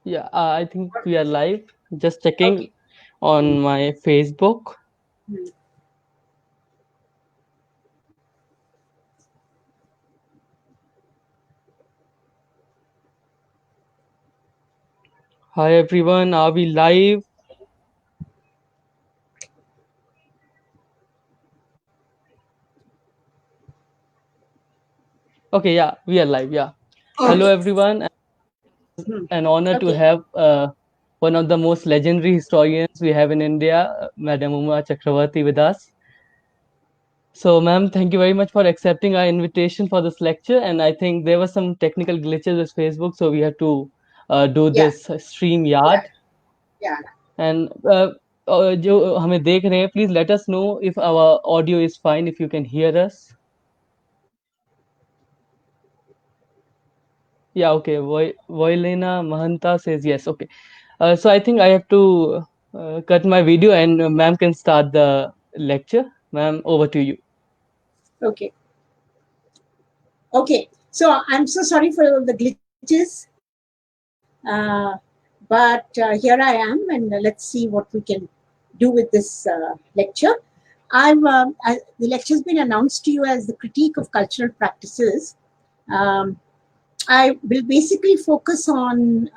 Yeah, I think we are live. Just checking Okay. on my Facebook. Hmm. Hi everyone, are we live? Okay, yeah, we are live. Yeah. Hello Okay. everyone, and Hmm. an honor to Okay. have one of the most legendary historians we have in India, Madam Uma Chakravarti, with us. So, ma'am, thank you very much for accepting our invitation for this lecture. And I think there were some technical glitches with Facebook, so we have to do Yeah. this stream yard. Yeah. Yeah. And जो हमें देख रहे हैं, please let us know if our audio is fine, if you can hear us. Yeah, okay. Voilena Mahanta says yes. Okay. So I think I have to cut my video and ma'am can start the lecture. Ma'am, over to you. Okay. Okay. So I'm so sorry for the glitches, uh, but here I am, and let's see what we can do with this lecture. The lecture has been announced to you as the critique of cultural practices. Um, I will basically focus on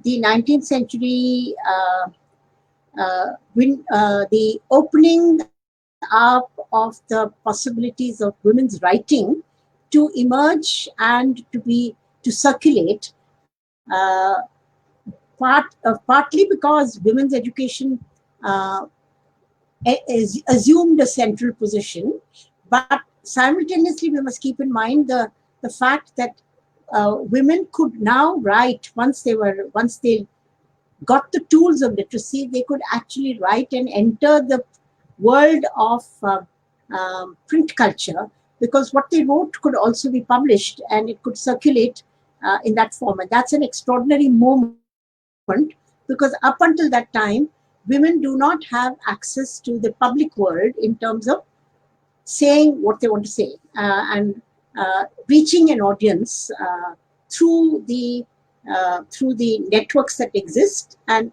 the 19th century the opening up of the possibilities of women's writing to emerge and to circulate, partly because women's education uh, is assumed a central position, but simultaneously we must keep in mind the fact that women could now write once they got the tools of literacy, they could actually write and enter the world of print culture, because what they wrote could also be published and it could circulate in that form. And that's an extraordinary moment, because up until that time, women do not have access to the public world in terms of saying what they want to say and reaching an audience through the networks that exist, and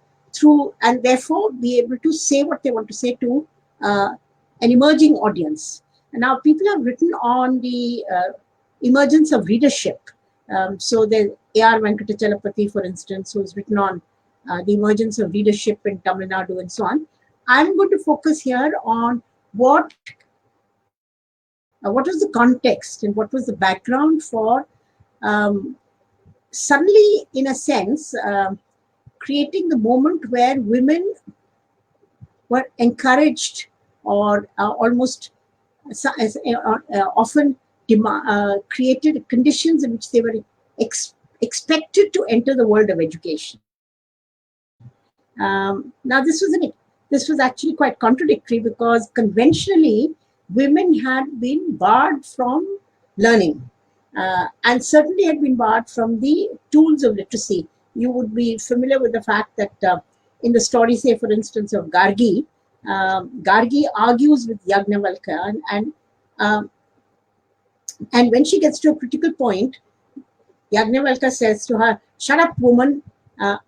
therefore be able to say what they want to say to uh, an emerging audience. And now people have written on the emergence of readership. So the A.R. Venkatachalapati, for instance, who has written on the emergence of readership in Tamil Nadu and so on. I'm going to focus here on what what was the context and what was the background for um, suddenly, in a sense, creating the moment where women were encouraged or almost often created conditions in which they were expected to enter the world of education. Now, this was actually quite contradictory, because conventionally women had been barred from learning, and certainly had been barred from the tools of literacy. You would be familiar with the fact that in the story, say for instance, of Gargi argues with Yagnavalkya, um, and when she gets to a critical point, Yagnavalkya says to her, "Shut up, woman,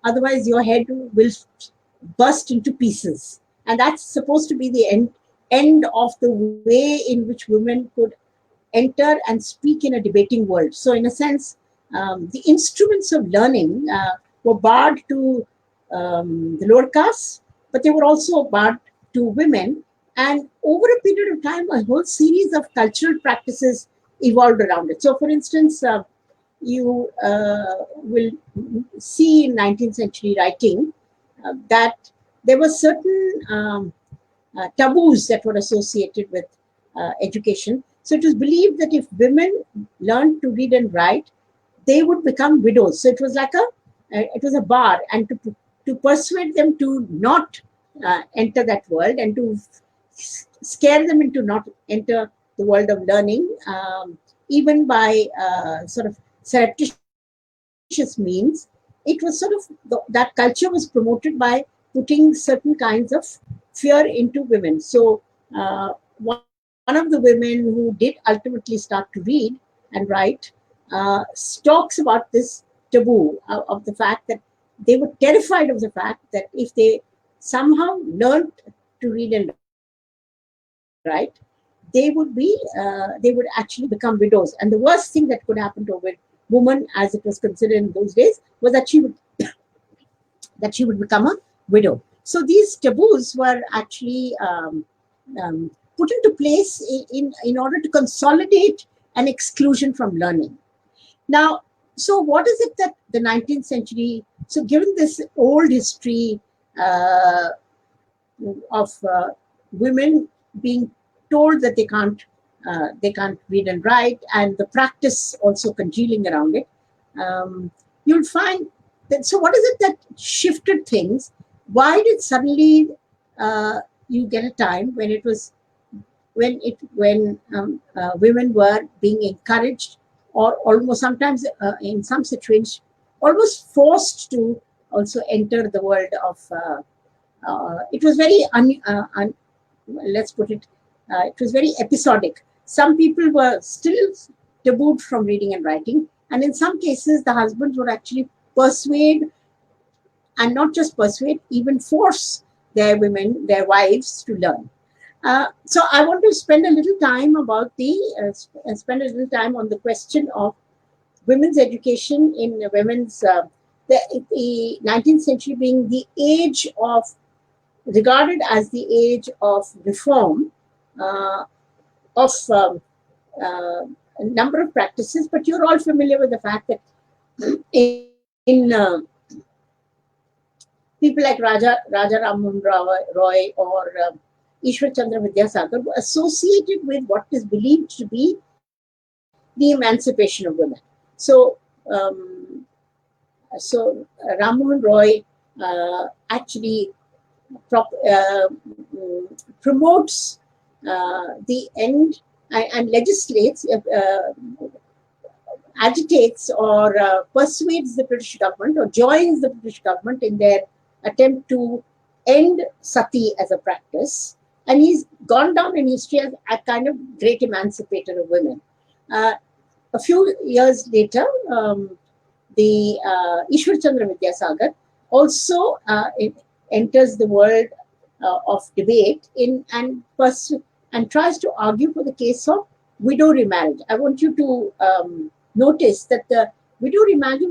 otherwise your head will burst into pieces." And that's supposed to be the end of the way in which women could enter and speak in a debating world. So, in a sense, the instruments of learning were barred to the lower castes, but they were also barred to women. And over a period of time, a whole series of cultural practices evolved around it. So, for instance, you will see in 19th century writing that there were certain taboos that were associated with education. So it was believed that if women learned to read and write, they would become widows. So it was a bar, and to persuade them to not enter that world, and to scare them into not enter the world of learning, even by sort of surreptitious means. It was sort of that culture was promoted by putting certain kinds of fear into women. So one of the women who did ultimately start to read and write talks about this taboo taboo of the fact that they were terrified of the fact that if they somehow learned to read and write, they would actually become widows. And the worst thing that could happen to a woman, as it was considered in those days, was that she would become a widow. So these taboos were actually put into place in order to consolidate an exclusion from learning. Now, so what is it that the 19th century, so given this old history uh, of women being told that they can't read and write, and the practice also congealing around it, you'll find that. So, what is it that shifted things? Why did suddenly you get a time when it was when women were being encouraged, or almost sometimes in some situations almost forced to also enter the world of it was very let's put it, it was very episodic. Some people were still tabooed from reading and writing, and in some cases the husbands would actually persuade, and not just persuade, even force their wives to learn. So I want to spend a little time spend a little time on the question of women's education in the 19th century being the age of, regarded as the age of reform uh, of a number of practices. But you're all familiar with the fact that in people like Raja Rammohn Roy or Ishwar Chandra Vidyasagar were associated with what is believed to be the emancipation of women. So, Rammohn Roy actually promotes the end and legislates, agitates or persuades the British government or joins the British government in their attempt to end sati as a practice. And he's gone down in history as a kind of great emancipator of women. A few years later, the Ishwar Chandra Vidyasagar also enters the world of debate and tries to argue for the case of widow remarriage. I want you to notice that the widow remarriage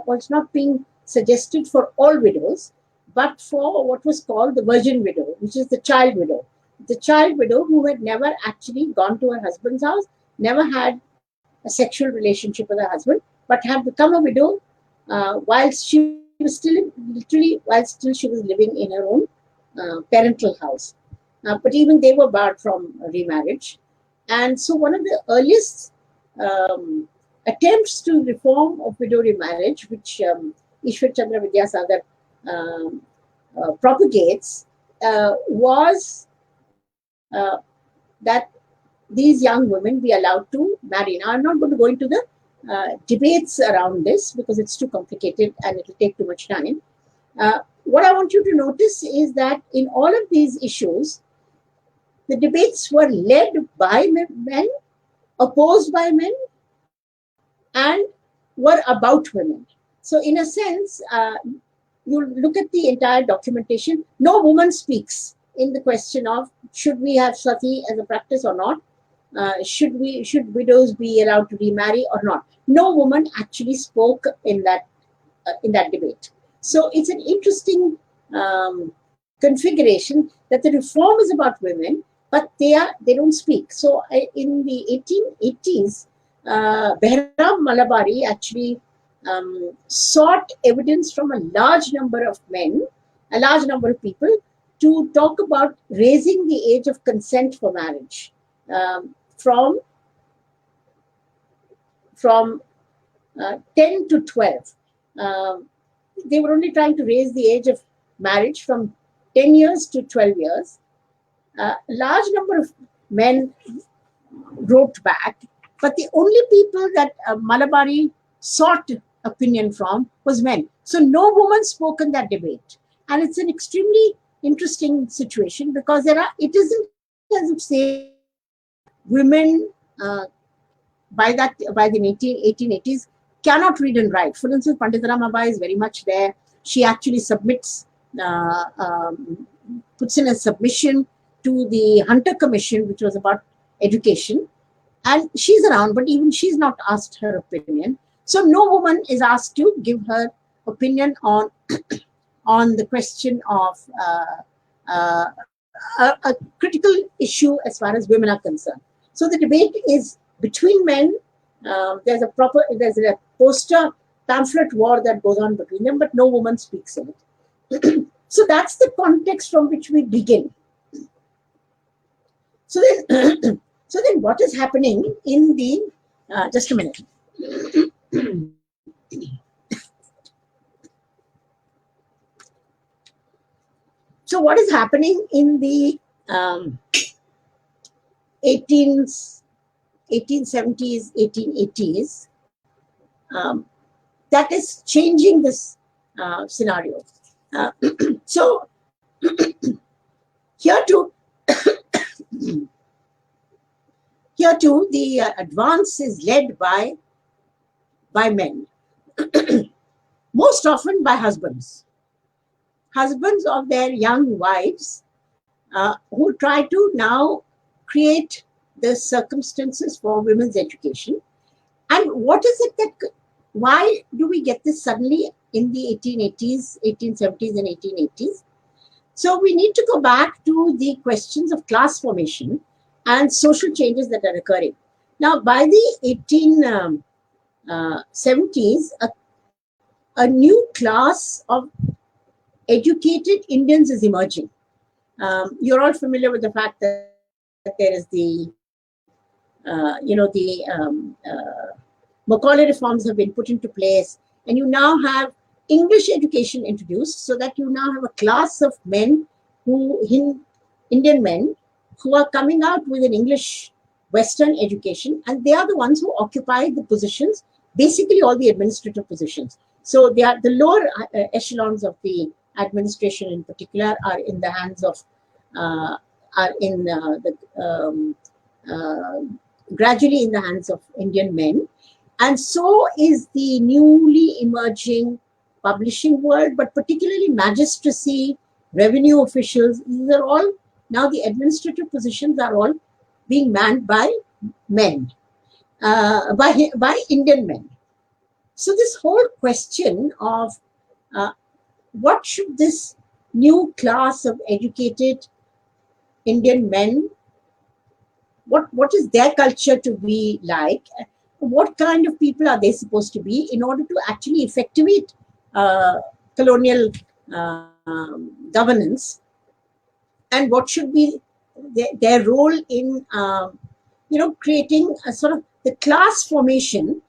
was not being suggested for all widows, but for what was called the virgin widow, which is the child widow. The child widow who had never actually gone to her husband's house, never had a sexual relationship with her husband, but had become a widow whilst she was still, literally, while still she was living in her own parental house. But even they were barred from remarriage. And so one of the earliest attempts to reform of widow remarriage, which Ishwar Chandra Vidyasagar propagates, was that these young women be allowed to marry. Now, I'm not going to go into the debates around this because it's too complicated and it'll take too much time. What I want you to notice is that in all of these issues, the debates were led by men, opposed by men, and were about women. So, in a sense, you look at the entire documentation, no woman speaks in the question of should we have sati as a practice or not? Should widows be allowed to remarry or not? No woman actually spoke in that debate. So it's an interesting configuration that the reform is about women, but they don't speak. So in the 1880s, Behram Malabari actually sought evidence from a large number of men, a large number of people, to talk about raising the age of consent for marriage from 10 to 12. They were only trying to raise the age of marriage from 10 years to 12 years. A large number of men wrote back, but the only people that Malabari sought opinion from was men. So no woman spoke in that debate. And it's an extremely interesting situation because it isn't as if, say, women by the 1880s cannot read and write. For instance, Pandit Ramabai is very much there. She actually submits, puts in a submission to the Hunter Commission, which was about education. And she's around, but even she's not asked her opinion. So no woman is asked to give her opinion on on the question of a critical issue as far as women are concerned. So the debate is between men. There's a poster pamphlet war that goes on between them, but no woman speaks in it. So that's the context from which we begin. So then, so then what is happening in the, just a minute. So what is happening in the 1870s, 1880s, that is changing this scenario. So here too, here too, the advance is led by men, most often by husbands of their young wives, who try to now create the circumstances for women's education. And what is it that, why do we get this suddenly in the 1880s, 1870s and 1880s? So we need to go back to the questions of class formation and social changes that are occurring. Now, by the 1870s, a new class of educated Indians is emerging. You're all familiar with the fact that there is the, Macaulay reforms have been put into place, and you now have English education introduced, so that you now have a class of men Indian men, who are coming out with an English Western education, and they are the ones who occupy the positions, basically all the administrative positions. So they are the lower echelons of the administration in particular are in the hands of, gradually in the hands of Indian men. And so is the newly emerging publishing world, but particularly magistracy, revenue officials. These are all, now the administrative positions are all being manned by men, by Indian men. So this whole question of what should this new class of educated Indian men, what is their culture to be like? What kind of people are they supposed to be in order to actually effectuate colonial governance? And what should be their role in, creating a sort of the class formation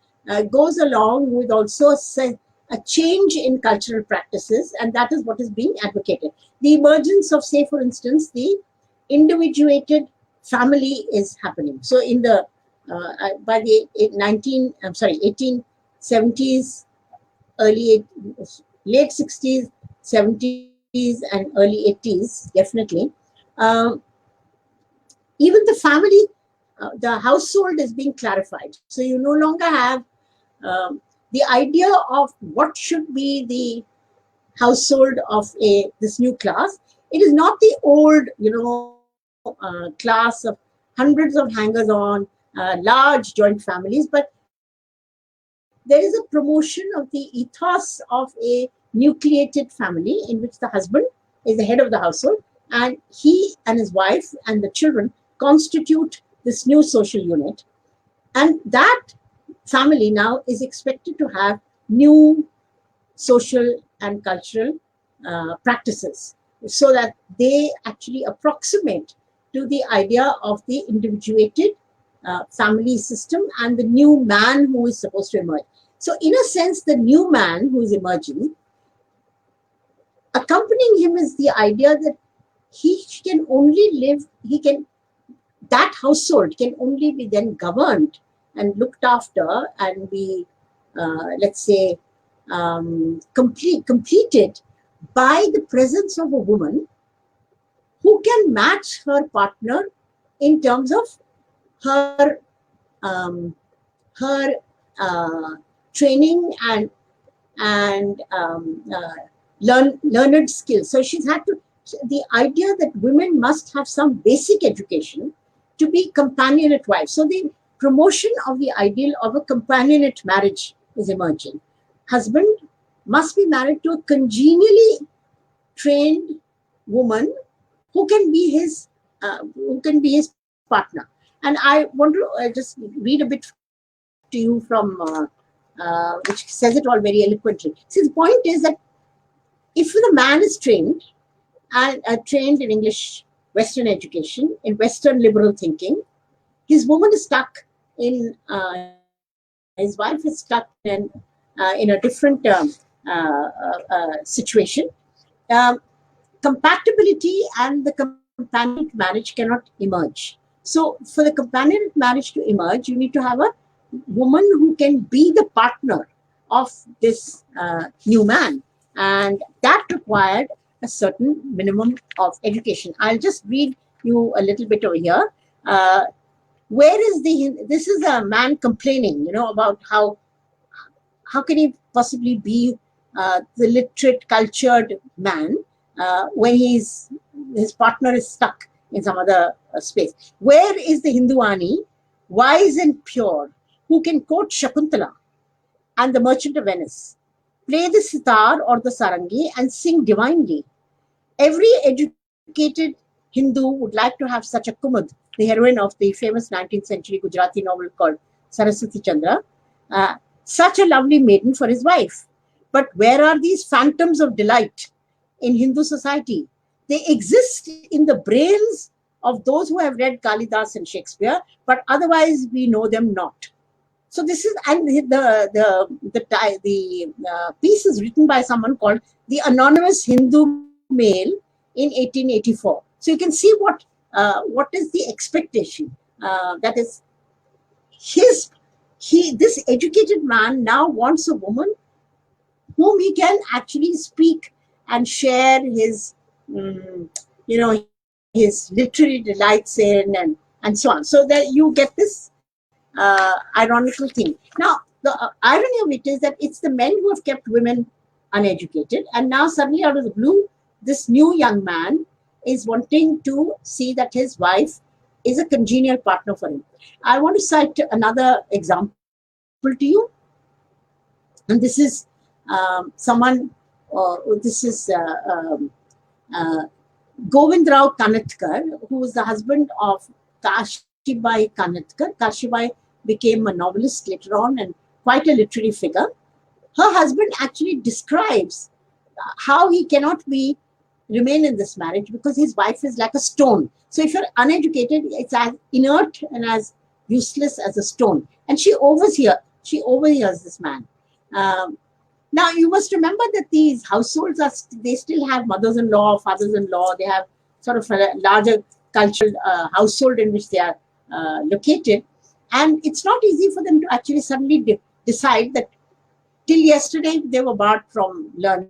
goes along with also a change in cultural practices, and that is what is being advocated. The emergence of, say, for instance, the individuated family is happening. So in the by the 1870s, late 60s, 70s, and early 80s, definitely, even the family, the household is being clarified. So you no longer have the idea of what should be the household of this new class. It is not the old, class of hundreds of hangers-on, large joint families, but there is a promotion of the ethos of a nucleated family in which the husband is the head of the household, and he and his wife and the children constitute this new social unit. And that family now is expected to have new social and cultural practices, so that they actually approximate to the idea of the individuated family system and the new man who is supposed to emerge. So in a sense, the new man who is emerging, accompanying him is the idea that he can only live, that household can only be then governed and looked after and be, let's say, completed by the presence of a woman who can match her partner in terms of her her training and learned skills. So she's had to, the idea that women must have some basic education to be companionate wives. So the promotion of the ideal of a companionate marriage is emerging. Husband must be married to a congenially trained woman who can be his partner. And I want to just read a bit to you from which says it all very eloquently. See, the point is that if the man is trained and trained in English Western education, in Western liberal thinking, his woman is stuck in his wife is stuck in a different situation. Um, Compatibility and the companionate marriage cannot emerge. So for the companionate marriage to emerge, you need to have a woman who can be the partner of this new man, and that required a certain minimum of education. I'll just read you a little bit over here. Where is this is a man complaining, about how can he possibly be the literate, cultured man when his partner is stuck in some other space. Where is the Hinduani, wise and pure, who can quote Shakuntala and the Merchant of Venice, play the sitar or the sarangi and sing divinely? Every educated Hindu would like to have such a Kumud, the heroine of the famous 19th century Gujarati novel called Saraswati Chandra, such a lovely maiden for his wife. But where are these phantoms of delight in Hindu society? They exist in the brains of those who have read Kalidas and Shakespeare, but otherwise we know them not. So this is, and the piece is written by someone called the Anonymous Hindu Male in 1884. So you can see what is the expectation. That is, this educated man now wants a woman whom he can actually speak and share his, his literary delights in, and so on. So that you get this ironical thing. Now, the irony of it is that it's the men who have kept women uneducated, and now suddenly out of the blue, this new young man is wanting to see that his wife is a congenial partner for him. I want to cite another example to you, and this is someone. This is Govindrao Kanatkar, who was the husband of Kashibai Kanatkar. Kashibai became a novelist later on and quite a literary figure. Her husband actually describes how he cannot remain in this marriage because his wife is like a stone. So if you're uneducated, it's as inert and as useless as a stone. And she overhears this man. Now, you must remember that these households they still have mothers-in-law, fathers-in-law. They have sort of a larger cultural household in which they are located. And it's not easy for them to actually suddenly decide that till yesterday they were barred from learning.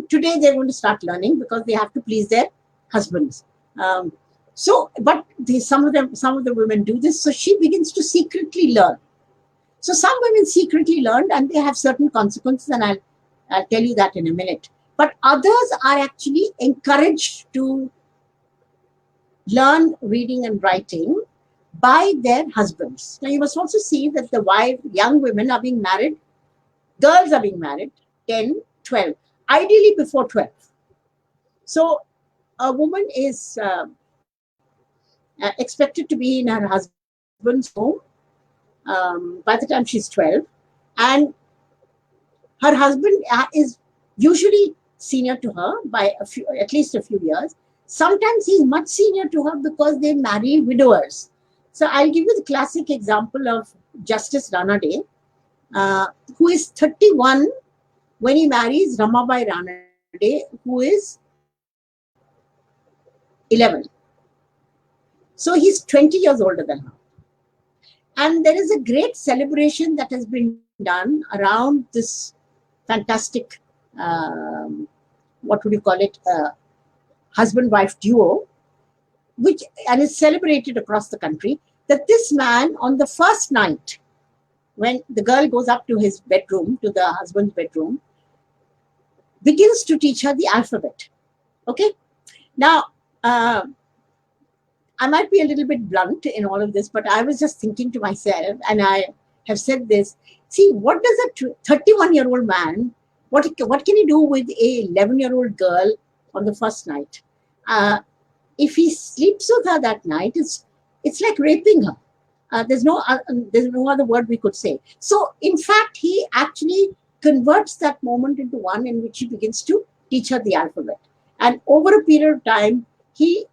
Today they're going to start learning because they have to please their husbands. But some of the women do this. So she begins to secretly learn. So some women secretly learned, and they have certain consequences, and I'll tell you that in a minute. But others are actually encouraged to learn reading and writing by their husbands. Now you must also see that young women are being married, girls are being married 10, 12, ideally before 12. So a woman is expected to be in her husband's home by the time she's 12, and her husband is usually senior to her by at least a few years. Sometimes he's much senior to her because they marry widowers. So I'll give you the classic example of Justice Ranade, who is 31 when he marries Ramabai Ranade, who is 11. So he's 20 years older than her. And there is a great celebration that has been done around this fantastic, husband-wife duo, and is celebrated across the country, that this man on the first night when the girl goes up to his bedroom, to the husband's bedroom, begins to teach her the alphabet. Okay. Now, I might be a little bit blunt in all of this, but I was just thinking to myself, and I have said this. See, what does a 31-year-old man, what can he do with a 11-year-old girl on the first night? If he sleeps with her that night, it's like raping her. There's no other word we could say. So, in fact, he actually converts that moment into one in which he begins to teach her the alphabet. And over a period of time, he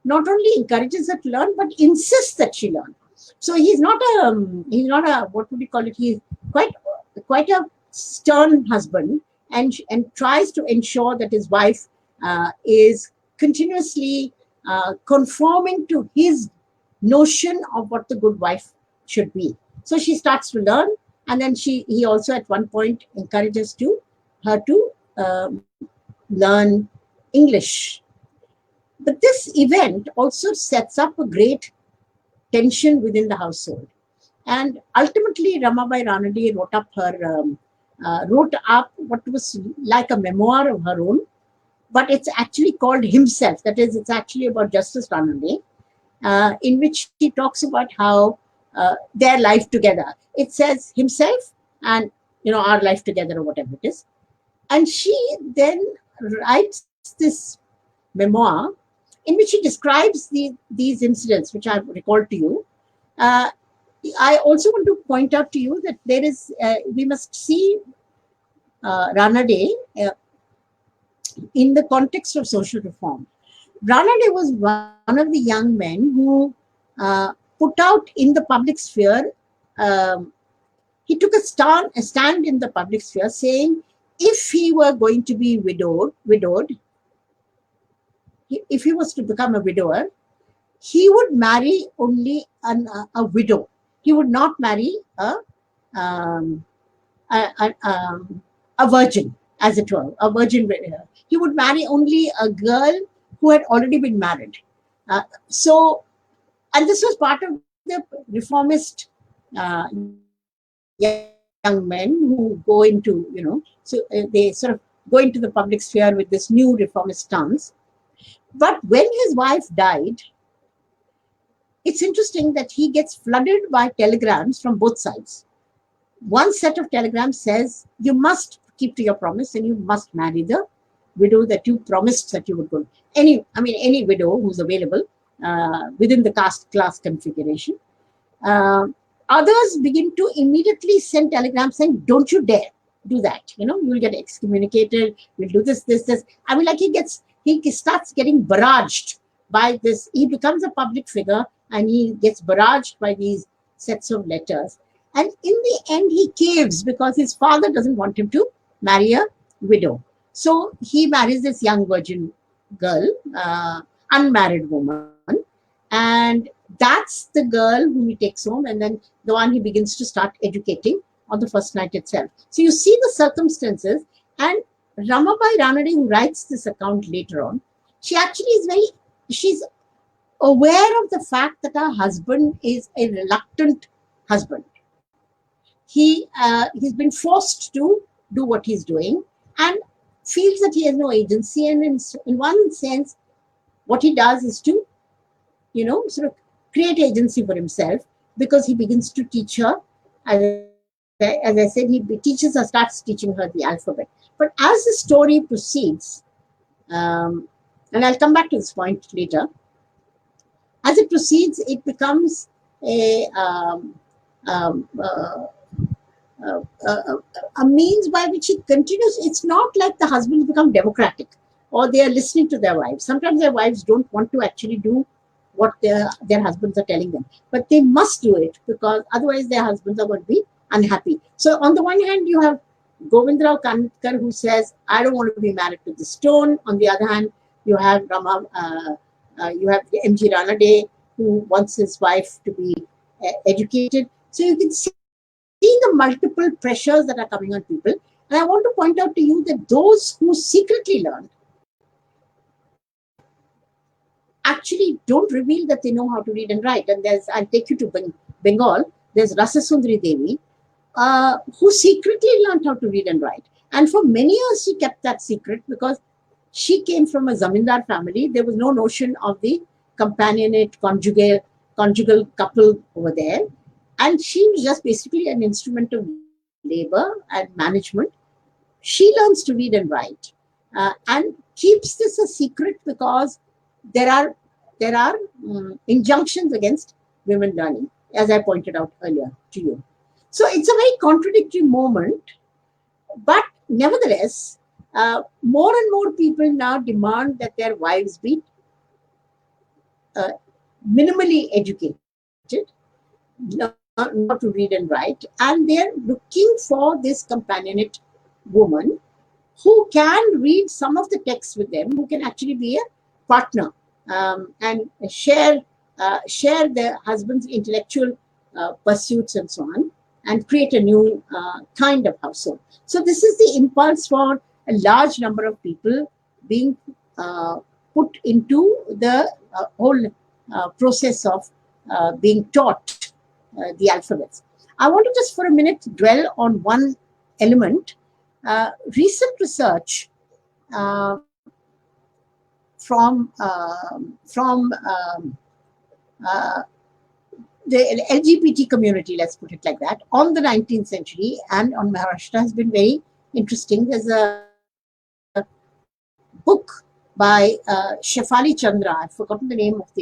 not only encourages her to learn, but insists that she learn. So he's not a what would you call it? He's quite a stern husband, and tries to ensure that his wife is continuously conforming to his notion of what the good wife should be. So she starts to learn, and then he also at one point encourages her to learn English. But this event also sets up a great tension within the household. And ultimately, Ramabai Ranade wrote up what was like a memoir of her own, but it's actually called Himself. That is, it's actually about Justice Ranade, in which he talks about how their life together. It says himself and our life together or whatever it is. And she then writes this memoir in which she describes these incidents, which I've recalled to you. I also want to point out to you that there is, we must see Ranade in the context of social reform. Ranade was one of the young men who put out in the public sphere, he took a stand in the public sphere saying if he were going to be widowed, if he was to become a widower, he would marry only a widow. He would not marry um, a virgin, as it were, a virgin widow. He would marry only a girl who had already been married. And this was part of the reformist young men who go into, they sort of go into the public sphere with this new reformist stance. But when his wife died, it's interesting that he gets flooded by telegrams from both sides. One set of telegrams says, you must keep to your promise and you must marry the widow that you promised that you would go. Any widow who's available within the caste class configuration. Others begin to immediately send telegrams saying, don't you dare do that. You'll get excommunicated. You'll do this. I mean, like he starts getting barraged by this. He becomes a public figure and he gets barraged by these sets of letters. And in the end, he caves because his father doesn't want him to marry a widow. So he marries this young virgin girl, unmarried woman. And that's the girl whom he takes home, and then the one he begins to start educating on the first night itself. So you see the circumstances, and Ramabai Ranade, who writes this account later on, she's aware of the fact that her husband is a reluctant husband. He's been forced to do what he's doing and feels that he has no agency. And in one sense, what he does is to, sort of create agency for himself, because he begins to teach her, as I said, starts teaching her the alphabet. But as the story proceeds, and I'll come back to this point later, as it proceeds, it becomes a means by which he continues. It's not like the husbands become democratic or they are listening to their wives. Sometimes their wives don't want to actually do what their husbands are telling them, but they must do it because otherwise their husbands are going to be unhappy. So on the one hand, you have Govindrao Kankar, who says, I don't want to be married to the stone. On the other hand, you have M.G. Ranade, who wants his wife to be educated. So you can see the multiple pressures that are coming on people. And I want to point out to you that those who secretly learn actually don't reveal that they know how to read and write. And I'll take you to Bengal. there's Rasasundari Devi, who secretly learned how to read and write. And for many years, she kept that secret because she came from a zamindar family. There was no notion of the companionate conjugal couple over there. And she was just basically an instrument of labor and management. She learns to read and write and keeps this a secret because there are injunctions against women learning, as I pointed out earlier to you. So it's a very contradictory moment, but nevertheless, more and more people now demand that their wives be uh, minimally educated, learn how to read and write, and they're looking for this companionate woman who can read some of the texts with them, who can actually be a partner and share their husband's intellectual pursuits and so on, and create a new kind of household. So this is the impulse for a large number of people being put into the whole process of being taught the alphabets. I want to just for a minute dwell on one element. Recent research uh, from uh, the LGBT community, let's put it like that, on the 19th century and on Maharashtra has been very interesting. There's a book by Shefali Chandra. I've forgotten the name of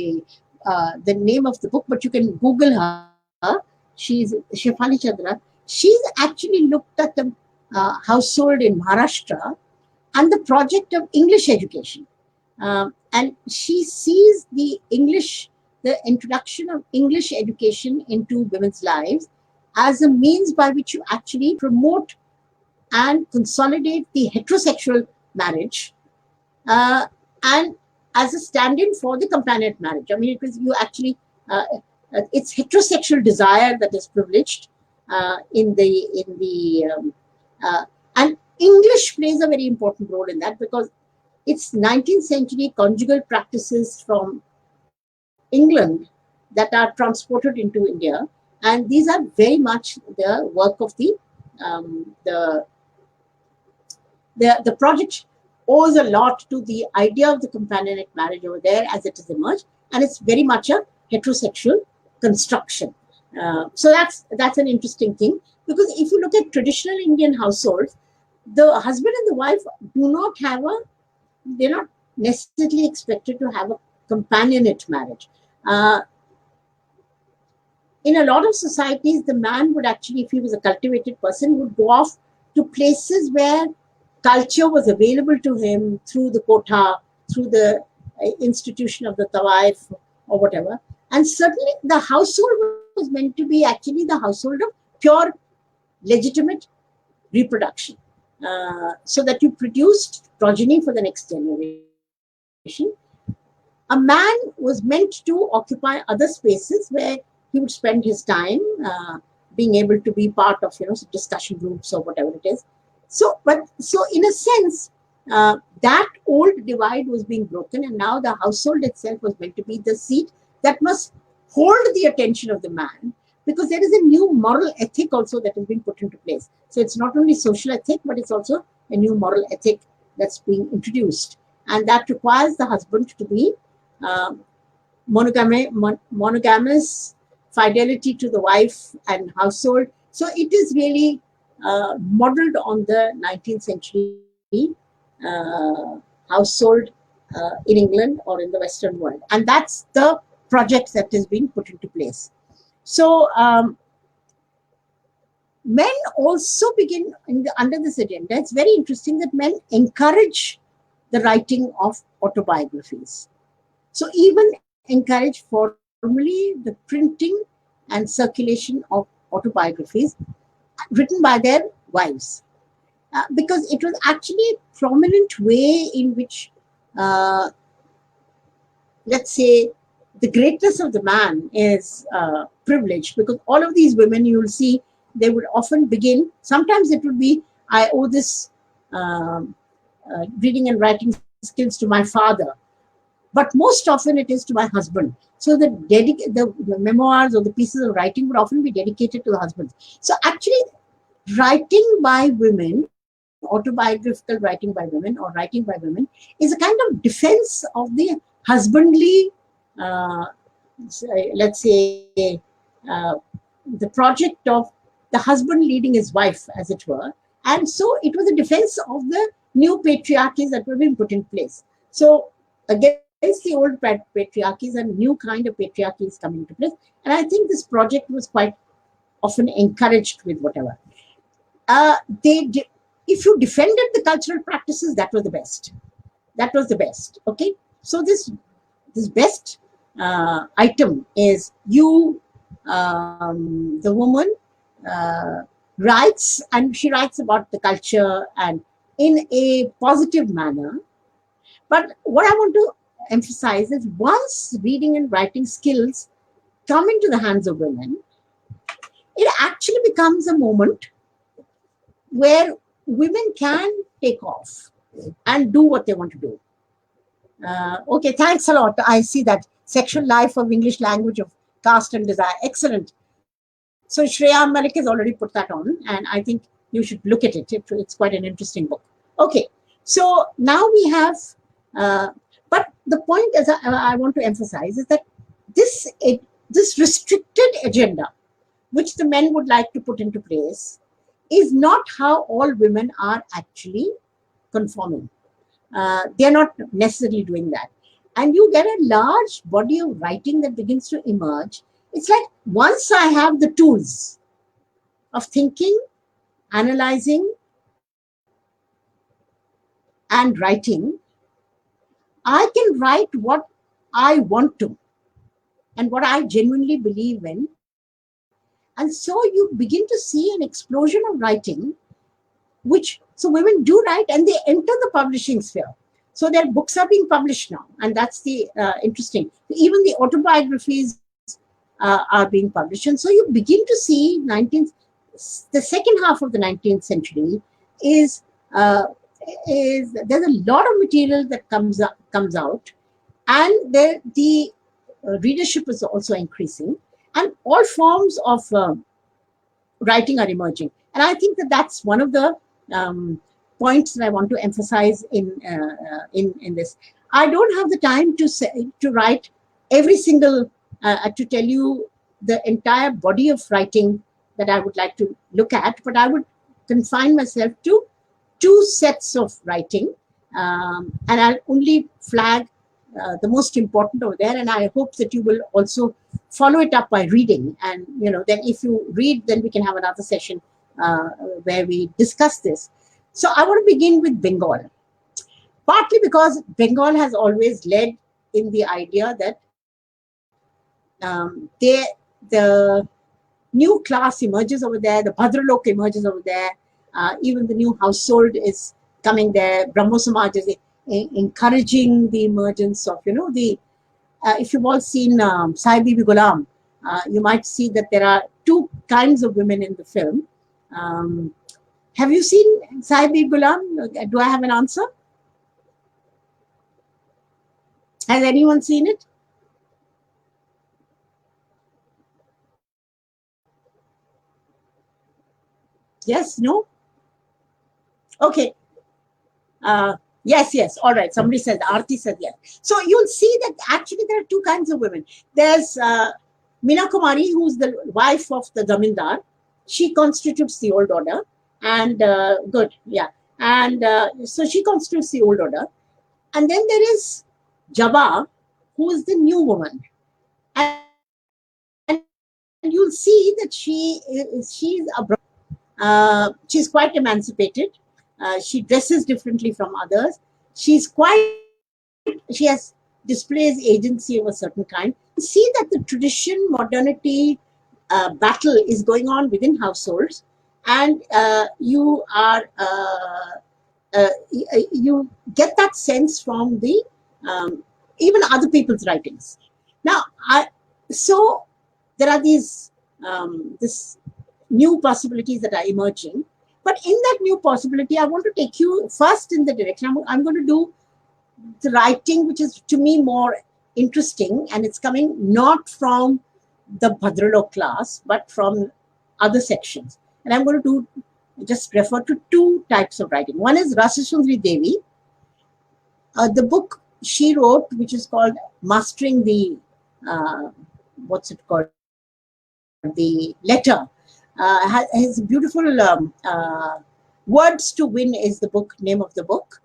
the book, but you can Google her. She's Shefali Chandra. She's actually looked at the household in Maharashtra and the project of English education. And she sees the introduction of English education into women's lives as a means by which you actually promote and consolidate the heterosexual marriage and as a stand-in for the companionate marriage. I mean, because you actually, it's heterosexual desire that is privileged and English plays a very important role in that because it's 19th century conjugal practices from England that are transported into India, and these are very much the work of um, the the project owes a lot to the idea of the companionate marriage over there as it has emerged, and it's very much a heterosexual construction. So that's an interesting thing because if you look at traditional Indian households, the husband and the wife do not have a they're not necessarily expected to have a companionate marriage. Uh, in a lot of societies, the man would actually, if he was a cultivated person, would go off to places where culture was available to him through the kotha, through the institution of the tawaif or whatever. And certainly the household was meant to be actually the household of pure, legitimate reproduction. So that you produced progeny for the next generation. A man was meant to occupy other spaces where he would spend his time being able to be part of discussion groups or whatever it is. So in a sense, that old divide was being broken, and now the household itself was meant to be the seat that must hold the attention of the man, because there is a new moral ethic also that has been put into place. So it's not only social ethic, but it's also a new moral ethic that's being introduced, and that requires the husband to be um, monogamous, fidelity to the wife and household. So it is really modeled on the 19th century household in England or in the Western world. And that's the project that is being put into place. So men also begin under this agenda. It's very interesting that men encourage the writing of autobiographies. So even encourage formally the printing and circulation of autobiographies written by their wives. Because it was actually a prominent way in which, let's say, the greatness of the man is privileged, because all of these women, you will see, they would often begin, sometimes it would be, I owe this reading and writing skills to my father. but most often it is to my husband. So the memoirs or the pieces of writing would often be dedicated to the husband. So actually, writing by women, autobiographical writing by women or writing by women, is a kind of defense of the husbandly, uh, let's say, uh, the project of the husband leading his wife, as it were. And so it was a defense of the new patriarchies that were being put in place. So against the old patriarchies, and new kind of patriarchies coming into place. And I think this project was quite often encouraged with whatever. They if you defended the cultural practices, that was the best. That was the best. Okay, so this best item is you, the woman writes, and she writes about the culture and in a positive manner. But what I want to emphasize is once reading and writing skills come into the hands of women, it actually becomes a moment where women can take off and do what they want to do. Okay, thanks a lot. I see that sexual life of English language of caste and desire. Excellent. So Shreya Malik has already put that on, and I think you should look at it. It's quite an interesting book. Okay, so now we have, but the point is, I want to emphasize is that this restricted agenda, which the men would like to put into place, is not how all women are actually conforming. They're not necessarily doing that. And you get a large body of writing that begins to emerge. It's like once I have the tools of thinking, analyzing, and writing, I can write what I want to and what I genuinely believe in. And so you begin to see an explosion of writing, so women do write and they enter the publishing sphere. So their books are being published now, and that's the interesting. Even the autobiographies are being published, and so you begin to see the second half of the 19th century is there's a lot of material that comes out, and the readership is also increasing, and all forms of writing are emerging. And I think that that's one of the points that I want to emphasize in this. I don't have the time to write every single to tell you the entire body of writing that I would like to look at, but I would confine myself to two sets of writing, and I'll only flag the most important over there, and I hope that you will also follow it up by reading. And then if you read, then we can have another session where we discuss this. So I want to begin with Bengal, partly because Bengal has always led in the idea that the new class emerges over there, the Bhadralok emerges over there, even the new household is coming there. Brahmo Samaj is encouraging the emergence of, if you've all seen Sai Bibi Ghulam, you might see that there are two kinds of women in the film. Have you seen Sai Bibi Ghulam? Do I have an answer? Has anyone seen it? Yes, no? Okay. Yes. All right. Somebody said, Aarti said yes. So you'll see that actually there are two kinds of women. There's Meena Kumari, who's the wife of the Zamindar. She constitutes the old order. And good, yeah. And so she constitutes the old order. And then there is Jabba, who is the new woman. And you'll see that she's quite emancipated. She dresses differently from others. She displays agency of a certain kind. You see that the tradition modernity battle is going on within households, and you get that sense from the even other people's writings. Now, so there are these this new possibilities that are emerging. But in that new possibility, I want to take you first in the direction. I'm going to do the writing which is to me more interesting, and it's coming not from the Bhadralok class, but from other sections. And I'm going to just refer to two types of writing. One is Rasasundari Devi, the book she wrote, which is called Mastering the, what's it called, the letter, has beautiful Words to Win is the book, name of the book.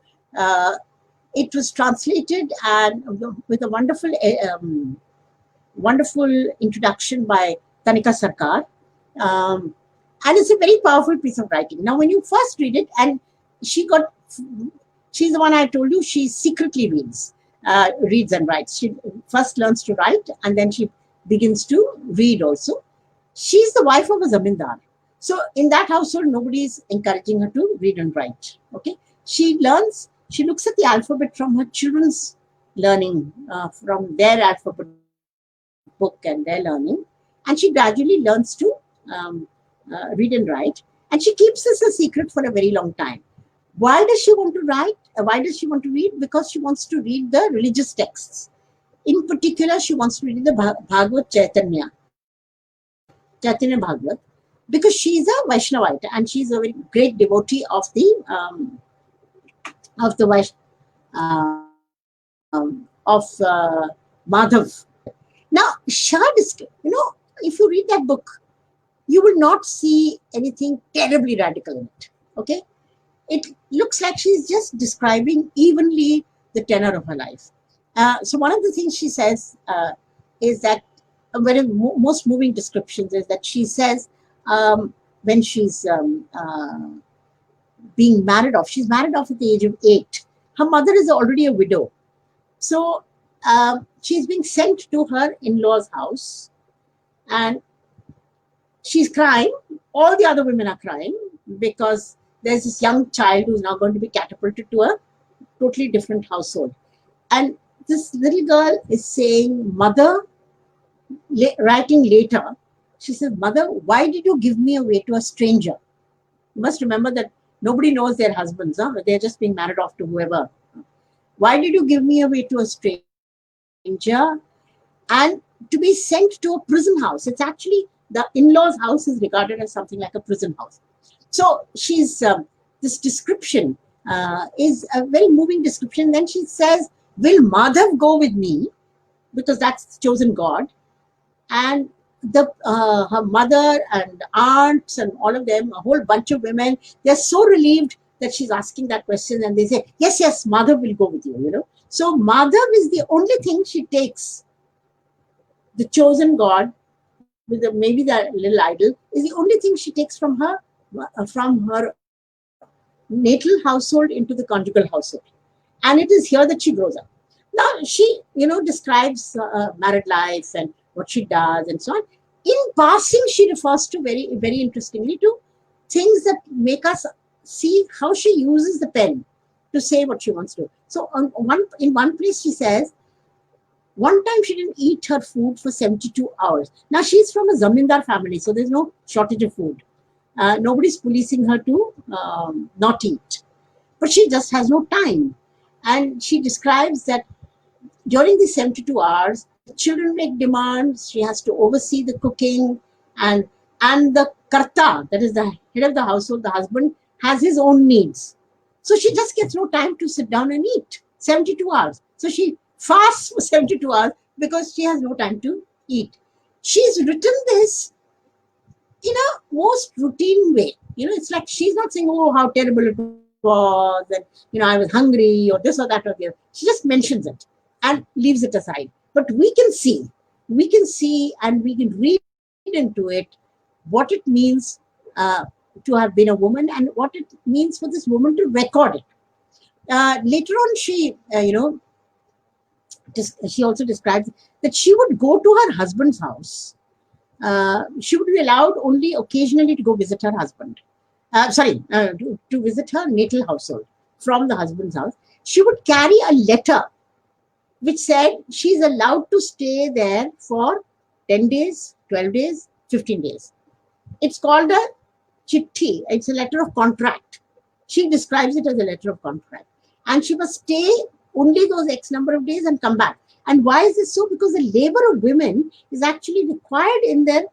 It was translated and with a wonderful introduction by Tanika Sarkar. And it's a very powerful piece of writing. Now, when you first read it, and she's the one I told you, she secretly reads and writes. She first learns to write, and then she begins to read also. She's the wife of a zamindar. So in that household, nobody is encouraging her to read and write. Okay, she looks at the alphabet from her children's learning, from their alphabet book and their learning, and she gradually learns to read and write, and she keeps this a secret for a very long time. Why does she want to write? Why does she want to read? Because she wants to read the religious texts. In particular, she wants to read the Bhagavad Chaitanya Bhagavat, because she's a Vaishnavite and she's a very great devotee of the Madhav. Now, if you read that book, you will not see anything terribly radical in it. Okay, it looks like she's just describing evenly the tenor of her life. So one of the things she says is that most moving descriptions is that she says when she's being married off, she's married off at the age of 8. Her mother is already a widow. So she's being sent to her in-laws' house, and she's crying. All the other women are crying because there's this young child who's now going to be catapulted to a totally different household. And this little girl is saying, Mother, writing later, she says, Mother, why did you give me away to a stranger? You must remember that nobody knows their husbands. Huh? They're just being married off to whoever. Why did you give me away to a stranger and to be sent to a prison house? It's actually, the in-laws' house is regarded as something like a prison house. So she's, this description is a very moving description. Then she says, will Madhav go with me? Because that's chosen God. And her mother and aunts and all of them, a whole bunch of women, they're so relieved that she's asking that question, and they say, yes, Madhav will go with you, So Madhav is the only thing she takes. The chosen God, with maybe the little idol, is the only thing she takes from her natal household into the conjugal household. And it is here that she grows up. Now, she, describes married life and what she does and so on. In passing, she refers to very, very interestingly to things that make us see how she uses the pen to say what she wants to. So in one place she says, one time she didn't eat her food for 72 hours. Now, she's from a zamindar family, so there's no shortage of food. Nobody's policing her to not eat. But she just has no time. And she describes that during the 72 hours, children make demands, she has to oversee the cooking, and the karta, that is the head of the household, the husband, has his own needs. So she just gets no time to sit down and eat. 72 hours. So she fasts for 72 hours because she has no time to eat. She's written this in a most routine way. It's like she's not saying, oh, how terrible it was, and, I was hungry, or this or that or the other. She just mentions it and leaves it aside. But we can see and we can read into it what it means to have been a woman and what it means for this woman to record it. Later on, she also describes that she would go to her husband's house. She would be allowed only occasionally to go visit her husband. To visit her natal household from the husband's house. She would carry a letter which said she's allowed to stay there for 10 days, 12 days, 15 days. It's called a chitti. It's a letter of contract. She describes it as a letter of contract. And she must stay only those X number of days and come back. And why is this so? Because the labor of women is actually required in their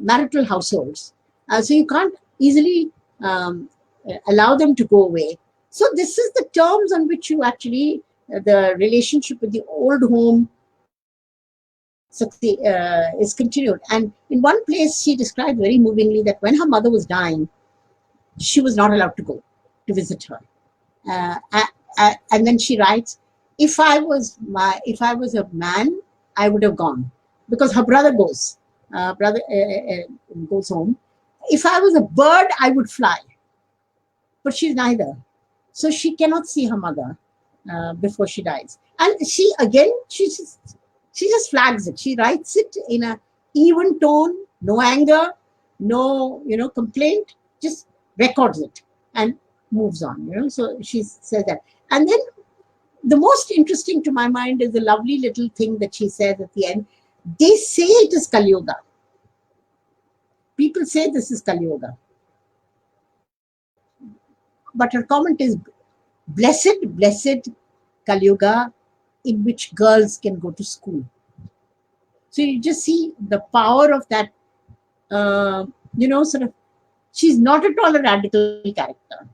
marital households. So you can't easily allow them to go away. So this is the terms on which you actually, the relationship with the old home is continued. And in one place, she described very movingly that when her mother was dying, she was not allowed to go to visit her. And then she writes, if I was a man, I would have gone, because her brother goes. Goes home. If I was a bird, I would fly, but she's neither, so she cannot see her mother before she dies. And she just flags it. She writes it in a even tone, no anger, no complaint, just records it and moves on. So she says that. And then the most interesting to my mind is the lovely little thing that she says at the end. They say it is Kali Yuga. People say this is Kali Yuga. But her comment is, blessed, blessed Kali Yuga in which girls can go to school. So you just see the power of that, sort of, she's not at all a radical character.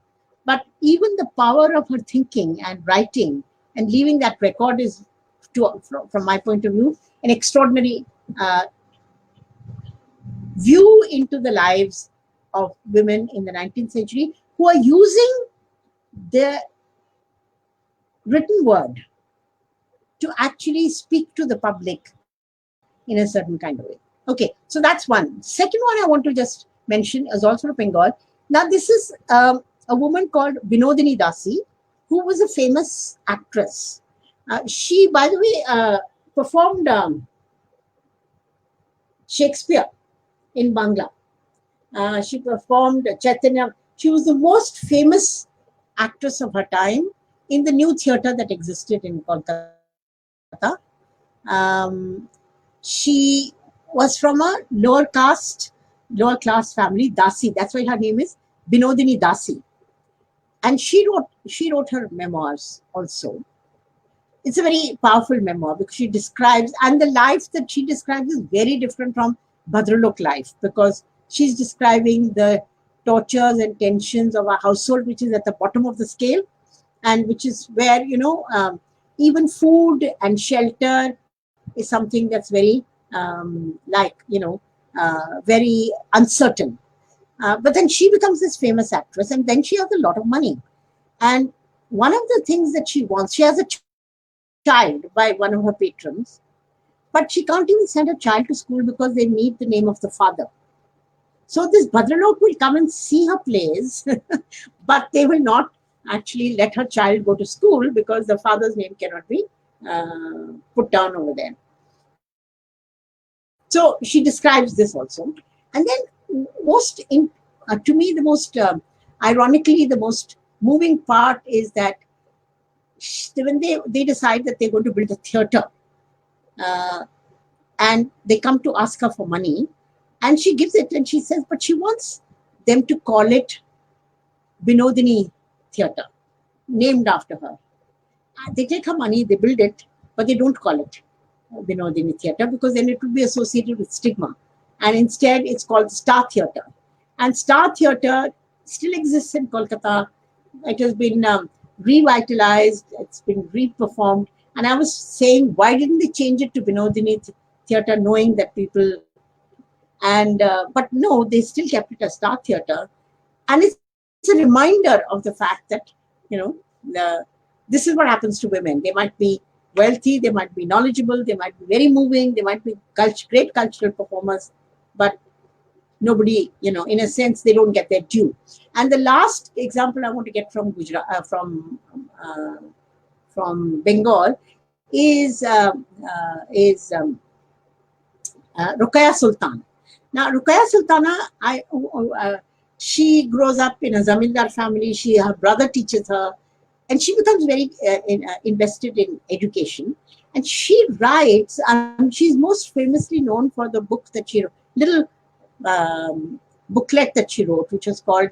But even the power of her thinking and writing and leaving that record is, from my point of view, an extraordinary view into the lives of women in the 19th century who are using the written word to actually speak to the public in a certain kind of way. Okay, so that's one. Second one I want to just mention is also from Bengal. Now, this is a woman called Binodini Dasi, who was a famous actress. She, by the way, performed Shakespeare in Bangla. She performed Chaitanya. She was the most famous actress of her time in the new theatre that existed in Kolkata. She was from a lower class family, Dasi. That's why her name is Binodini Dasi. And she wrote her memoirs also. It's a very powerful memoir because she describes, and the life that she describes is very different from Bhadralok life, because she's describing the tortures and tensions of a household which is at the bottom of the scale, and which is where even food and shelter is something that's very very uncertain. But then she becomes this famous actress, and then she has a lot of money. And one of the things that she wants, she has a child by one of her patrons, but she can't even send her child to school because they need the name of the father. So this Bhadralok will come and see her plays, but they will not actually let her child go to school because the father's name cannot be put down over there. So she describes this also. And then to me, the most ironically, the most moving part is that when they decide that they're going to build a theatre, and they come to ask her for money, and she gives it, and she says, but she wants them to call it Binodini Theatre, named after her. They take her money, they build it, but they don't call it Binodini Theatre because then it would be associated with stigma. And instead, it's called Star Theatre. And Star Theatre still exists in Kolkata. It has been revitalized, it's been reperformed. And I was saying, why didn't they change it to Binodini Theatre, knowing that people... And but no, they still kept it as Star Theatre. And it's a reminder of the fact that, this is what happens to women. They might be wealthy, they might be knowledgeable, they might be very moving, they might be great cultural performers, but nobody, in a sense, they don't get their due. And the last example I want to get from Gujarat, from Bengal, is Ruqayya Sultan. Now, Ruqayya Sultana, she grows up in a zamindar family. Her brother teaches her, and she becomes very invested in education. And she writes, she's most famously known for the book that she wrote, little booklet that she wrote, which was called,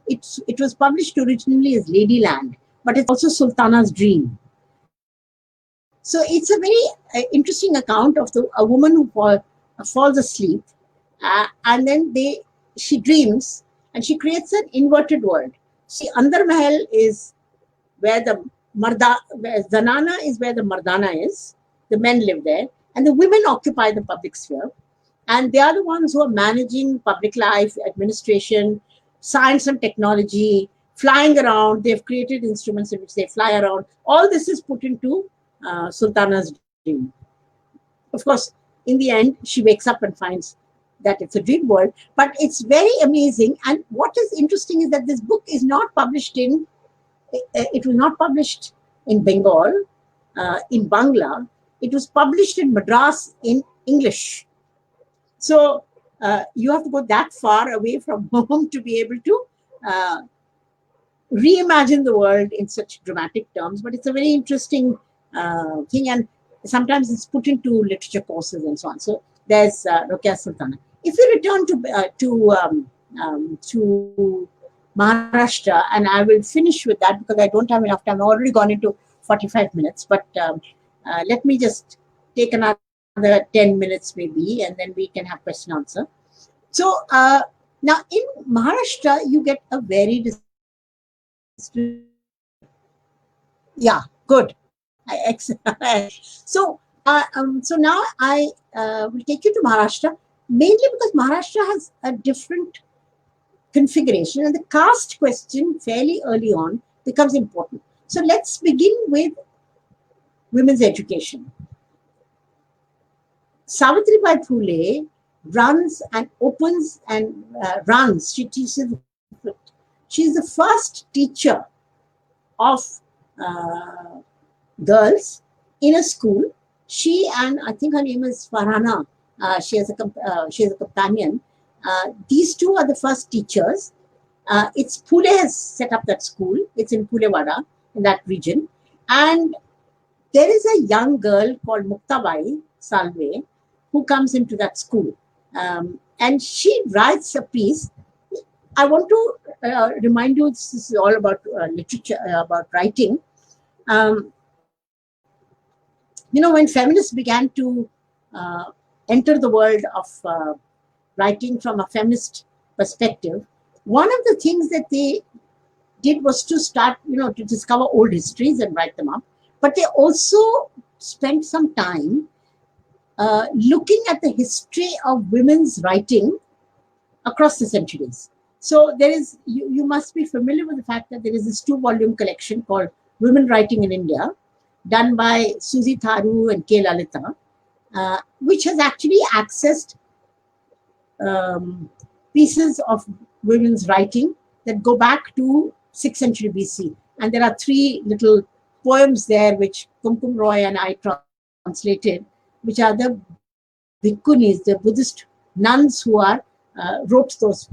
it was published originally as Ladyland, but it's also Sultana's dream. So it's a very interesting account of a woman who falls asleep, and then she dreams, and she creates an inverted world. See, Andar Mahal is where where Zanana is where the Mardana is. The men live there, and the women occupy the public sphere. And they are the ones who are managing public life, administration, science and technology, flying around. They've created instruments in which they fly around. All this is put into Sultana's dream. Of course, in the end, she wakes up and finds that it's a dream world, but it's very amazing. And what is interesting is that this book is not published it was not published in Bengal, in Bangla. It was published in Madras in English. So you have to go that far away from home to be able to uh, reimagine the world in such dramatic terms. But it's a very interesting thing, and sometimes it's put into literature courses and so on. So there's Rakesh Sultan. If we return to Maharashtra, and I will finish with that because I don't have enough time. I've already gone into 45 minutes, but let me just take another 10 minutes maybe, and then we can have question answer. So now in Maharashtra, you get a very yeah, good. So so now I will take you to Maharashtra, mainly because Maharashtra has a different configuration, and the caste question fairly early on becomes important. So let's begin with women's education. Savitribai Phule runs and opens and runs. She teaches. She's the first teacher of uh, girls in a school. She and I think her name is Farhana. She has a companion. These two are the first teachers. It's Pune has set up that school. It's in Pulewada in that region, and there is a young girl called Muktabai Salve who comes into that school, and she writes a piece. I want to remind you, this is all about literature, about writing. Um, when feminists began to uh, enter the world of writing from a feminist perspective, one of the things that they did was to start, to discover old histories and write them up. But they also spent some time looking at the history of women's writing across the centuries. So there is, you must be familiar with the fact that there is this 2-volume collection called Women Writing in India, done by Susie Tharu and K. Lalita, which has actually accessed pieces of women's writing that go back to 6th century BC. And there are 3 little poems there which Kumkum Roy and I translated, which are the bhikkhunis, the Buddhist nuns who are wrote those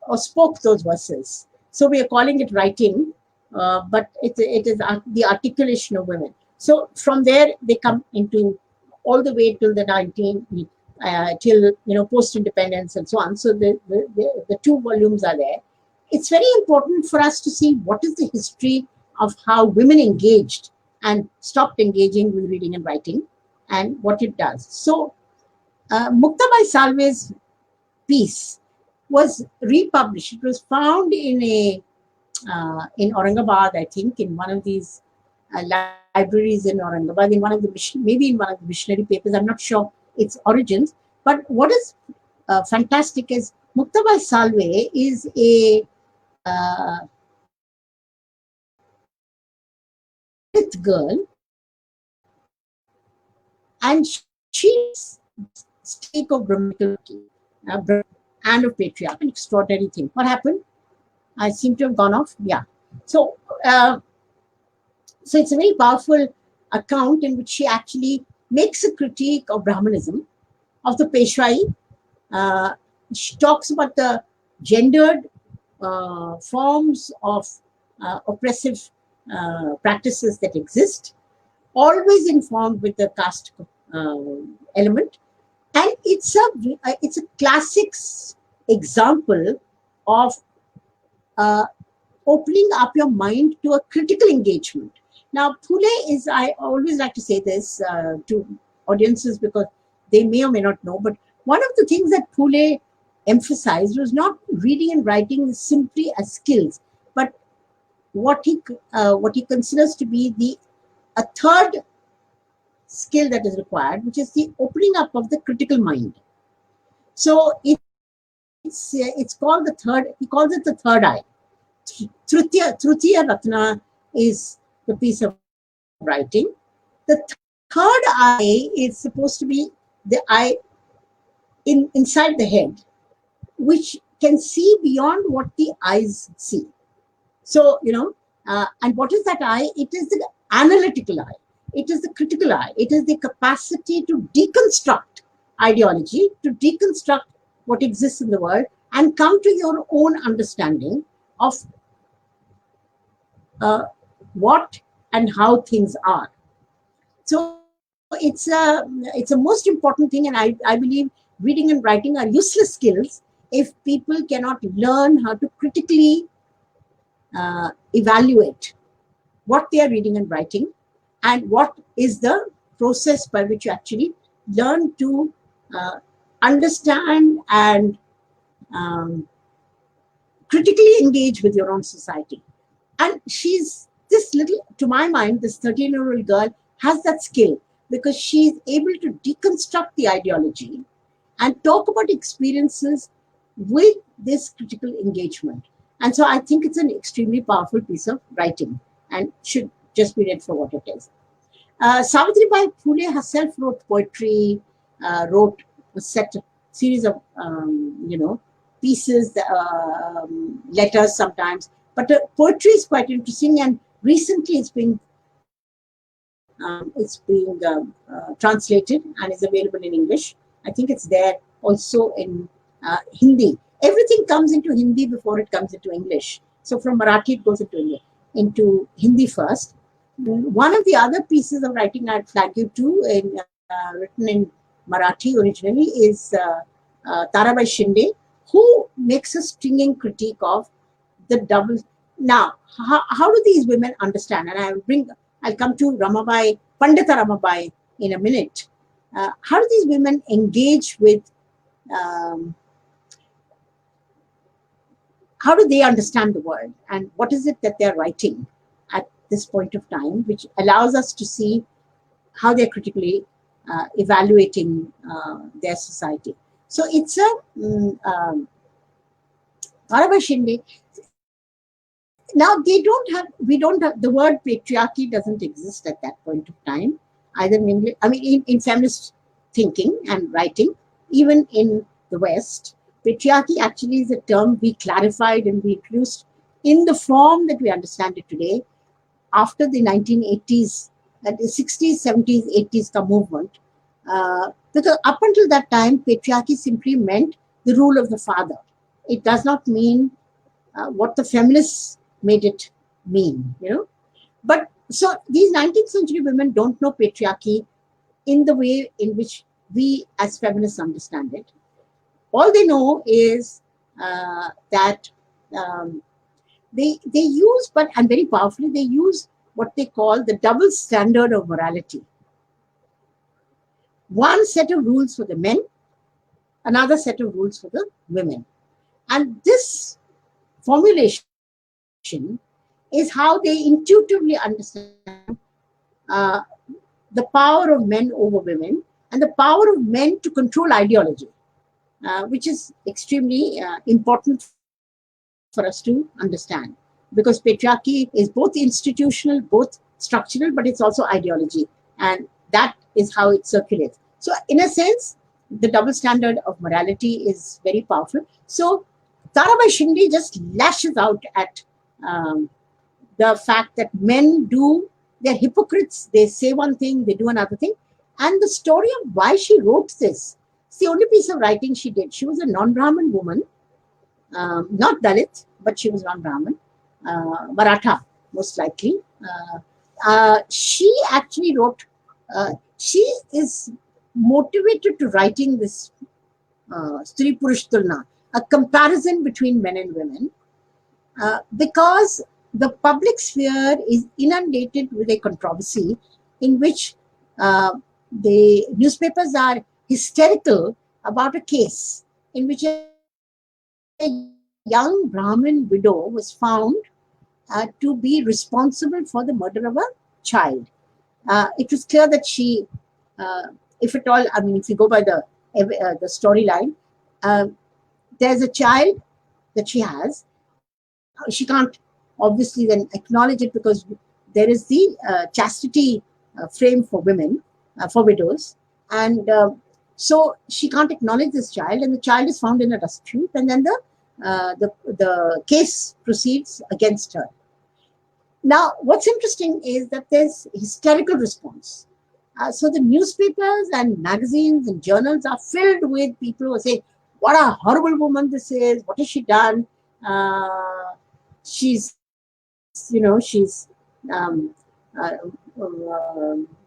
or spoke those verses. So we are calling it writing, but it is the articulation of women. So from there they come into all the way till the 19 till post independence and so on. So the 2 volumes are there. It's very important for us to see what is the history of how women engaged and stopped engaging with reading and writing, and what it does. So Muktabai Salve's piece was republished. It was found in Aurangabad, I think, in one of these libraries in Aurangabad, maybe in one of the missionary papers. I'm not sure its origins. But what is fantastic is Muktabai Salve is a Dalit girl, and she's stake of Brahmanical and of patriarchy. An extraordinary thing. What happened? I seem to have gone off. Yeah. So, so it's a very powerful account in which she actually makes a critique of Brahmanism, of the Peshwai. She talks about the gendered forms of oppressive practices that exist, always informed with the caste element. And it's a classic example of opening up your mind to a critical engagement. Now, Phule is, I always like to say this to audiences because they may or may not know, but one of the things that Phule emphasized was not reading and writing simply as skills, but what he considers to be a third skill that is required, which is the opening up of the critical mind. So it's called the third. He calls it the third eye. Trutiya Ratna is the piece of writing. The third eye is supposed to be the eye inside the head, which can see beyond what the eyes see. So, and what is that eye? It is the analytical eye. It is the critical eye. It is the capacity to deconstruct ideology, to deconstruct what exists in the world, and come to your own understanding of what and how things are. So it's a most important thing, and I believe reading and writing are useless skills if people cannot learn how to critically evaluate what they are reading and writing, and what is the process by which you actually learn to understand and critically engage with your own society. And she's this little, to my mind, this 13-year-old girl has that skill because she's able to deconstruct the ideology and talk about experiences with this critical engagement. And so I think it's an extremely powerful piece of writing and should just be read for what it is. Savitribai Phule herself wrote poetry, wrote a series of, pieces, letters sometimes. But poetry is quite interesting, and recently translated and is available in English. I think it's there also in Hindi. Everything comes into Hindi before it comes into English. So from Marathi it goes into Hindi first. One of the other pieces of writing I'd flag you to, written in Marathi originally, is Tarabai Shinde, who makes a stinging critique of the double. Now, how do these women understand? And I'll come to Ramabai, Pandita Ramabai in a minute. How do these women engage with, how do they understand the world? And what is it that they're writing at this point of time, which allows us to see how they're critically evaluating their society. So it's Tarabai Shinde. Now, we don't have, the word patriarchy doesn't exist at that point of time, either in English, in feminist thinking and writing, even in the West. Patriarchy actually is a term we clarified and we introduced in the form that we understand it today after the 1980s, that is 60s, 70s, 80s movement. Because up until that time, patriarchy simply meant the rule of the father. It does not mean what the feminists made it mean, But so these 19th century women don't know patriarchy in the way in which we as feminists understand it. All they know is that they use, and very powerfully, they use what they call the double standard of morality. One set of rules for the men, another set of rules for the women. And this formulation is how they intuitively understand the power of men over women and the power of men to control ideology, which is extremely important for us to understand, because patriarchy is both institutional, both structural, but it's also ideology, and that is how it circulates. So in a sense, the double standard of morality is very powerful. So Tarabai Shinde just lashes out at the fact that men they're hypocrites. They say one thing, they do another thing. And the story of why she wrote this, it's the only piece of writing she did. She was a non-Brahmin woman, not Dalit, but she was non-Brahmin, Maratha, most likely. She actually wrote, she is motivated to writing this Stri Purush Tulna, a comparison between men and women. because the public sphere is inundated with a controversy in which the newspapers are hysterical about a case in which a young Brahmin widow was found to be responsible for the murder of a child. It was clear that she, uh, if at all, I mean, if you go by the storyline, uh, there's a child that she has. She can't obviously then acknowledge it because there is the chastity frame for women, for widows, and so she can't acknowledge this child, and the child is found in a dust heap, and then the case proceeds against her. Now, what's interesting is that there's hysterical response. So the newspapers and magazines and journals are filled with people who say, "What a horrible woman this is! What has she done? She's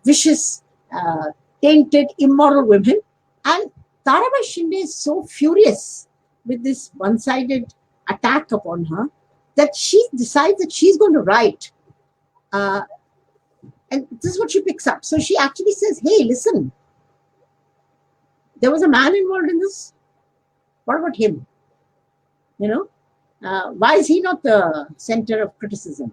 vicious, tainted, immoral women." And Tarabai Shinde is so furious with this one-sided attack upon her that she decides that she's going to write. Uh, and this is what she picks up. So she actually says, "Hey, listen, there was a man involved in this. What about him? You know, why is he not the center of criticism?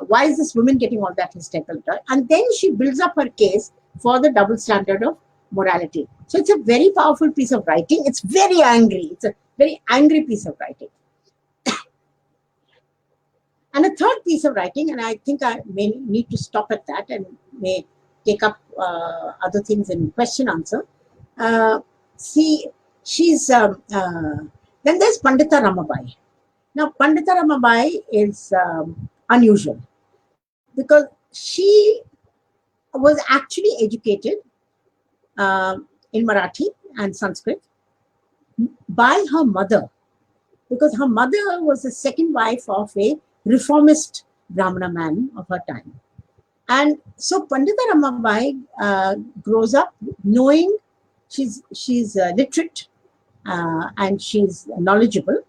Why is this woman getting all that hysterical?" And then she builds up her case for the double standard of morality. So it's a very powerful piece of writing. It's very angry. It's a very angry piece of writing. And a third piece of writing, and I think I may need to stop at that and may take up other things in question answer. See, she's then there's Pandita Ramabai. Now, Pandita Ramabai is unusual because she was actually educated in Marathi and Sanskrit by her mother, because her mother was the second wife of a reformist Brahmana man of her time. And so Pandita Ramabai grows up knowing she's literate and she's knowledgeable.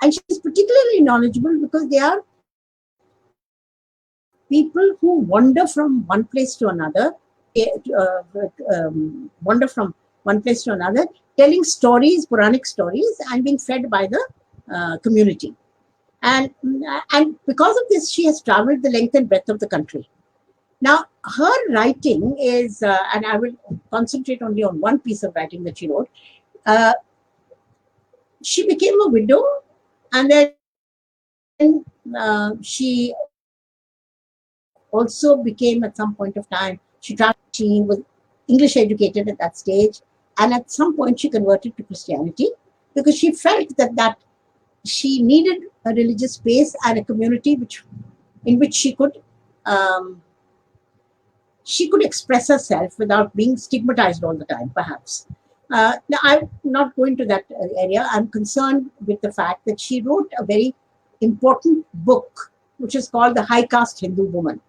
And she's particularly knowledgeable because they are people who wander from one place to another, wander from one place to another, telling stories, Puranic stories, and being fed by the community. And because of this, she has traveled the length and breadth of the country. Now, her writing is, and I will concentrate only on one piece of writing that she wrote. She became a widow, and then she also became, at some point of time, she was English educated at that stage, and at some point she converted to Christianity because she felt that she needed a religious space and a community in which she could express herself without being stigmatized all the time, perhaps. Now, I'm not going to that area. I'm concerned with the fact that she wrote a very important book, which is called The High Caste Hindu Woman,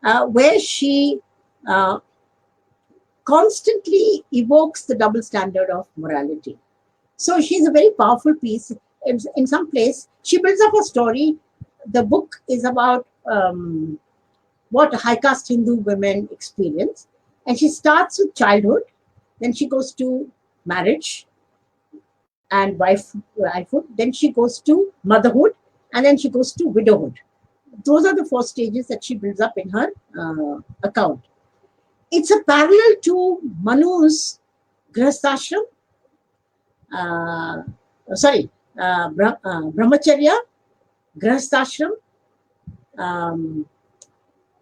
where she constantly evokes the double standard of morality. So she's a very powerful piece. In some place, she builds up a story. The book is about what high caste Hindu women experience. And she starts with childhood, then she goes to marriage and wifehood, then she goes to motherhood, and then she goes to widowhood. Those are the 4 stages that she builds up in her account. It's a parallel to Manu's Grihasthashram, Brahmacharya, Grihasthashram,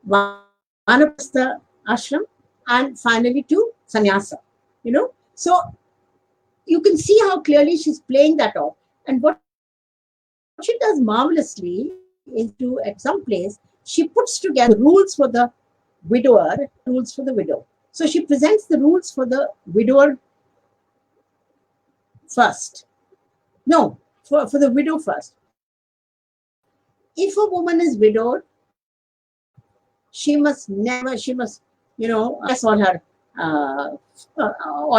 Vanaprastha ashram, and finally to sannyasa. So you can see how clearly she's playing that off. And what she does marvelously is to, at some place, she puts together rules for the widower, rules for the widow. So she presents the rules for the widower first. No, for the widow first. If a woman is widowed, she must, all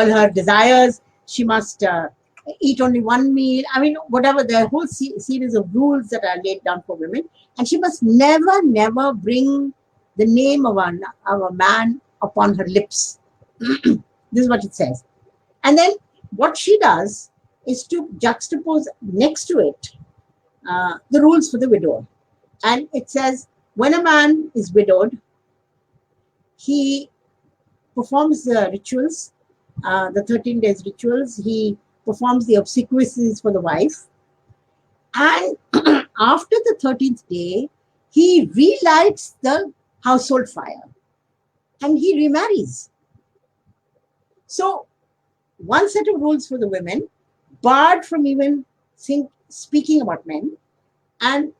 her desires. She must eat only one meal. I mean, whatever, the whole series of rules that are laid down for women. And she must never, never bring the name of a man upon her lips. This is what it says. And then what she does is to juxtapose next to it the rules for the widower. And it says, when a man is widowed, he performs the rituals, the 13 days rituals. He performs the obsequies for the wife. And after the 13th day, he relights the household fire and he remarries. So, one set of rules for the women, barred from even speaking about men. And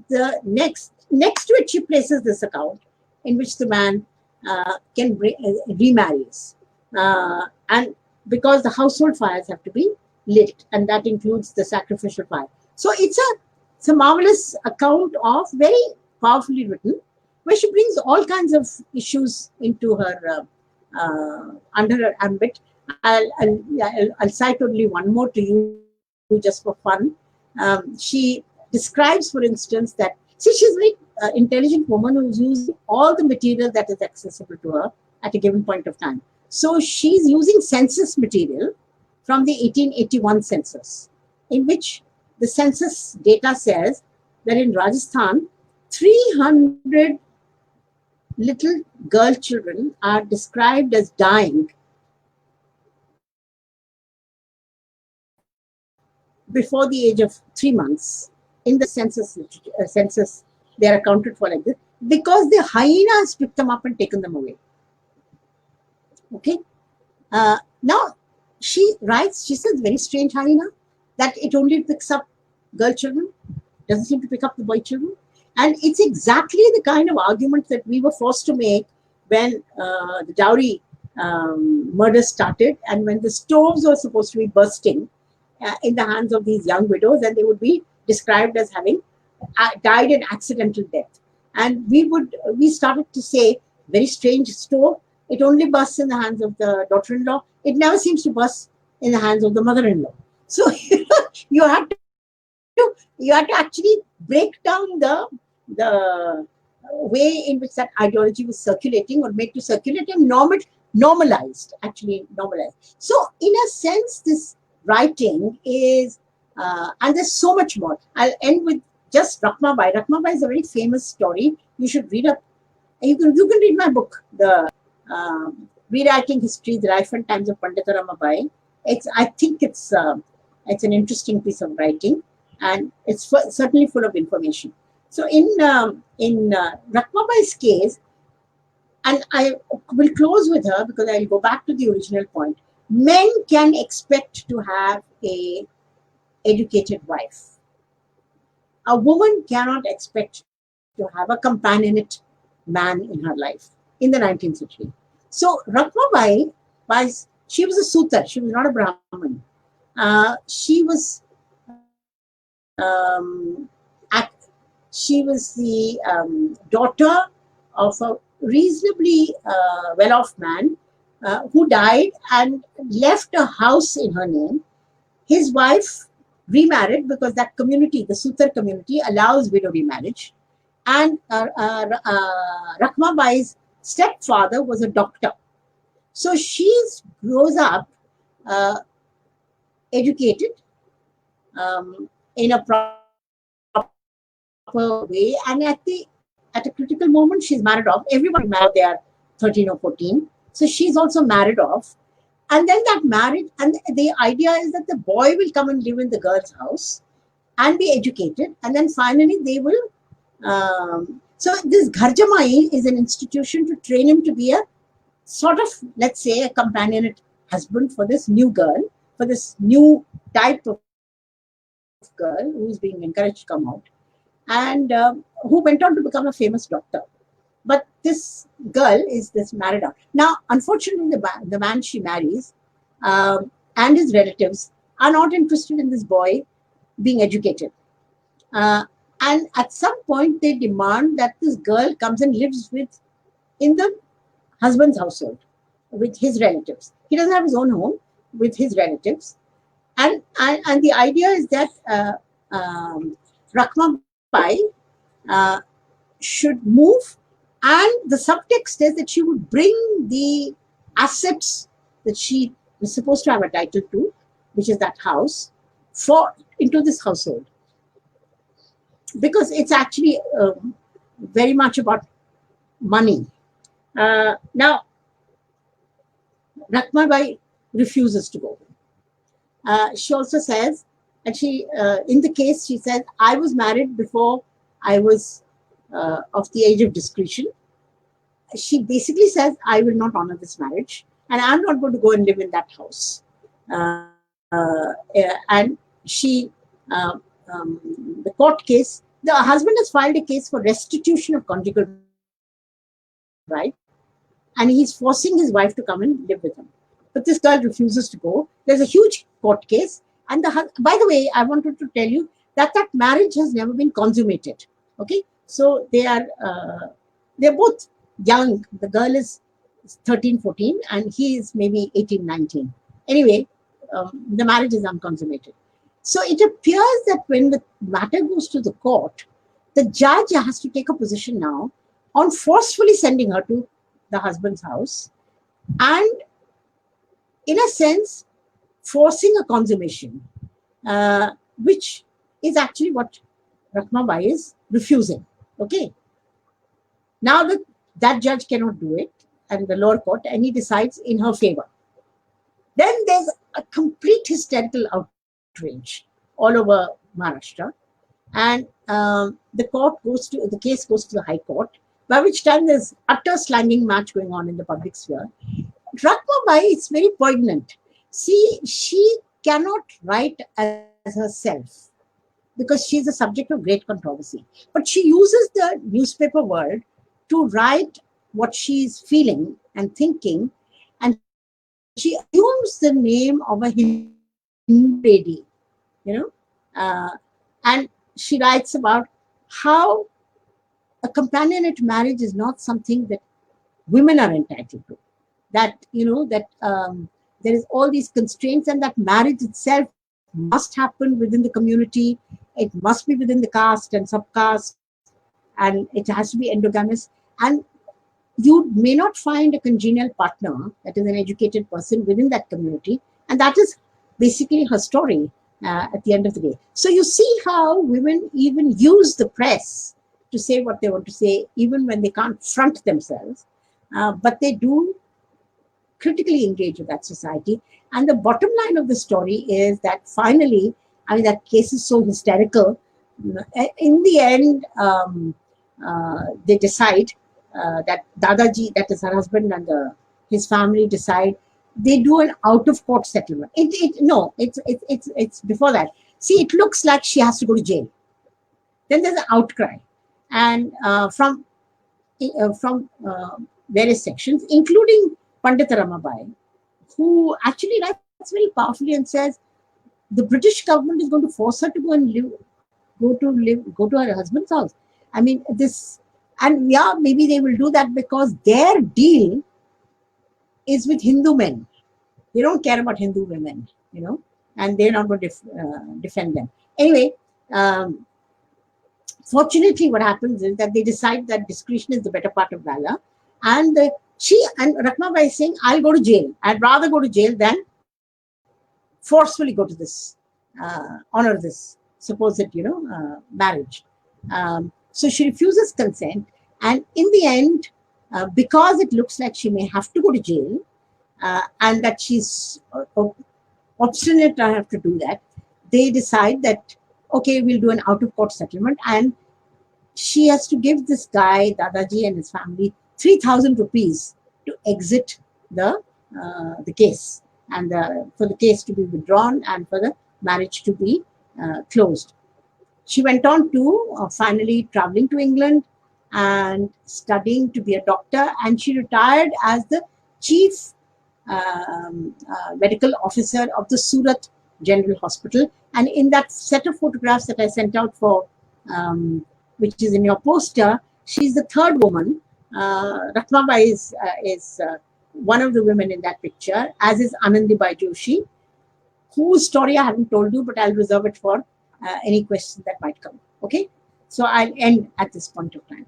the next to it, she places this account in which the man can remarries. And because the household fires have to be lit, and that includes the sacrificial fire. So it's a marvelous account of, very powerfully written, where she brings all kinds of issues into her under her ambit. I'll cite only one more to you just for fun. She describes, for instance, that, see, she's a very intelligent woman who's using all the material that is accessible to her at a given point of time. So she's using census material from the 1881 census, in which the census data says that in Rajasthan, 300 little girl children are described as dying before the age of 3 months. In the census, they are accounted for like this, because the hyenas picked them up and taken them away. Okay. Now, she writes, she says, very strange hyena, that it only picks up girl children, doesn't seem to pick up the boy children. And it's exactly the kind of argument that we were forced to make when the dowry murder started, and when the stoves were supposed to be bursting in the hands of these young widows, and they would be described as having died an accidental death. And we started to say, very strange stove, it only bursts in the hands of the daughter-in-law. It never seems to burst in the hands of the mother-in-law. So you have to actually break down the way in which that ideology was circulating, or made to circulate, and normalized. So in a sense, this writing is, and there's so much more. I'll end with just Rakhmabai. Rakhmabai is a very famous story. You should read up. You can read my book, the Rewriting History, The Life and Times of Pandita Ramabai. I think it's an interesting piece of writing, and it's certainly full of information. So in Rakhmabai's case, and I will close with her because I'll go back to the original point. Men can expect to have a educated wife. A woman cannot expect to have a companionate man in her life in the 19th century. So Rakhmabai she was a Sutar. She was not a Brahmin. She was the daughter of a reasonably well-off man who died and left a house in her name. His wife remarried because that community, the Sutar community, allows widow remarriage. And Rakhmabai's stepfather was a doctor. So she grows up educated in a proper way, and at a critical moment, she's married off. Everybody married, they are 13 or 14. So she's also married off. And then that marriage, and the idea is that the boy will come and live in the girl's house and be educated. And then finally they will, so this Gharjamai is an institution to train him to be a sort of, let's say, a companionate husband for this new girl, for this new type of girl who's being encouraged to come out, and who went on to become a famous doctor. But this girl is this married out. Now, unfortunately, the man she marries and his relatives are not interested in this boy being educated. And at some point, they demand that this girl comes and lives in the husband's household with his relatives. He doesn't have his own home, with his relatives. and the idea is that Rakmabai uh, should move, and the subtext is that she would bring the assets that she was supposed to have a title to, which is that house, for into this household, because it's actually very much about money. Now, Rakmabai refuses to go. She also says, and in the case, she says, I was married before I was of the age of discretion. She basically says, I will not honor this marriage, and I'm not going to go and live in that house. And she, the court case, the husband has filed a case for restitution of conjugal right, and he's forcing his wife to come and live with him. But this girl refuses to go. There's a huge court case. And by the way, I wanted to tell you that that marriage has never been consummated. Okay, so they're both young. The girl is 13, 14, and he is maybe 18, 19. Anyway, the marriage is unconsummated. So it appears that when the matter goes to the court, the judge has to take a position now on forcefully sending her to the husband's house, and in a sense forcing a consummation, which is actually what Rakmabai is refusing. Okay, now that judge cannot do it, and the lower court, and he decides in her favor. Then there's a complete hysterical outrage all over Maharashtra, and the case goes to the High Court, by which time there's utter slanging match going on in the public sphere. Rakmabai is very poignant. See, she cannot write as herself because she's a subject of great controversy. But she uses the newspaper world to write what she's feeling and thinking, and she assumes the name of a Hindu lady, you know, and she writes about how a companionate marriage is not something that women are entitled to. That there is all these constraints, and that marriage itself must happen within the community. It must be within the caste and subcaste, and it has to be endogamous. And you may not find a congenial partner that is an educated person within that community, and that is basically her story at the end of the day. So you see how women even use the press to say what they want to say, even when they can't front themselves, but they do critically engage with that society. And the bottom line of the story is that finally, I mean, that case is so hysterical. In the end, they decide that Dadaji, that is her husband, and his family decide they do an out-of-court settlement. It's before that. See, it looks like she has to go to jail. Then there's an outcry, and from various sections, including Pandit Ramabai, who actually writes very powerfully and says the British government is going to force her to go and go to her husband's house. I mean, and yeah, maybe they will do that because their deal is with Hindu men. They don't care about Hindu women, and they're not going to defend them. Anyway, fortunately, what happens is that they decide that discretion is the better part of valor, and Rakmabai is saying, I'll go to jail. I'd rather go to jail than forcefully go to this, honor this supposed, marriage. So she refuses consent, and in the end, because it looks like she may have to go to jail, and that she's obstinate to have to do that, they decide that, okay, we'll do an out-of-court settlement, and she has to give this guy, Dadaji, and his family 3,000 rupees to exit the case, and for the case to be withdrawn and for the marriage to be closed. She went on to finally traveling to England and studying to be a doctor, and she retired as the chief medical officer of the Surat General Hospital. And in that set of photographs that I sent out for, which is in your poster, she's the third woman. Ratnabai is one of the women in that picture, as is Anandibai Joshi, whose story I haven't told you, but I'll reserve it for any question that might come. Okay, so I'll end at this point of time.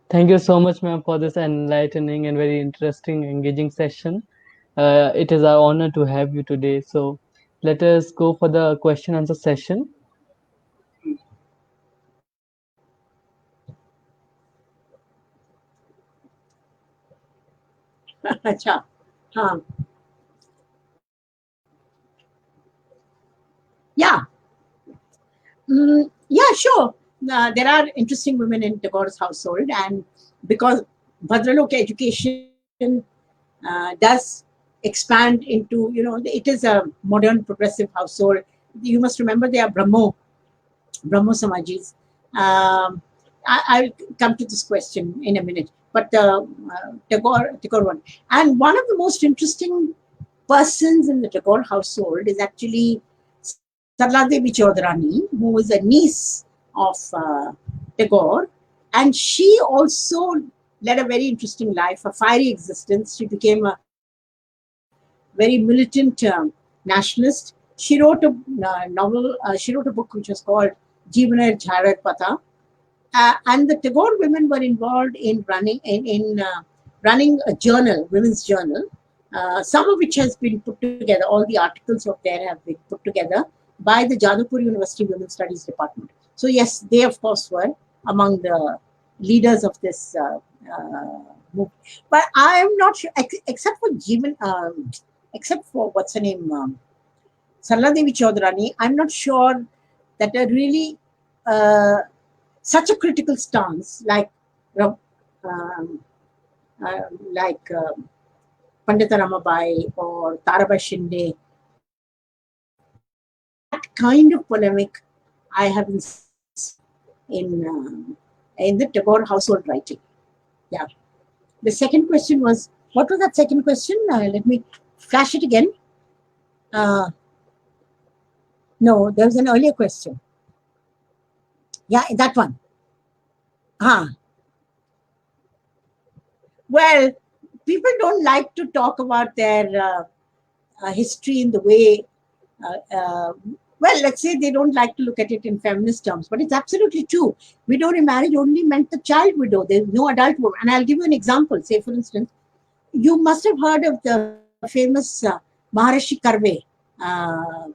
Thank you so much, ma'am, for this enlightening and very interesting, engaging session. It is our honor to have you today. So let us go for the question answer session. Acha. Huh. Yeah. Yeah, sure. There are interesting women in Tagore's household, and because Bhadralok education does expand into, it is a modern progressive household. You must remember they are Brahmo Samajis. I'll come to this question in a minute, but Tagore one. And one of the most interesting persons in the Tagore household is actually Sarla Devi Chaudharani, who is a niece of Tagore, and she also led a very interesting life, a fiery existence. She became a very militant nationalist. She wrote a novel. She wrote a book which was called Jeevaner Jharat Patha, and the Tagore women were involved in running a journal, women's journal, some of which has been put together. All the articles of there have been put together by the Jadavpur University Women's Studies Department. So yes, they of course were among the leaders of this movement. But I am not sure, except for except for what's her name, Sarla Devi Chaudharani. I'm not sure that a really such a critical stance um, like Pandita Ramabai or Tarabai Shinde, that kind of polemic I haven't seen in the Tagore household writing. Yeah. The second question was, what was that second question? Let me flash it again. No, there was an earlier question. Yeah, that one. Well, people don't like to talk about their history in the way, uh, uh, well, let's say they don't like to look at it in feminist terms, but it's absolutely true. Widow remarriage only meant the child widow. There's no adult woman. And I'll give you an example. Say, for instance, you must have heard of the famous Maharishi Karve, uh,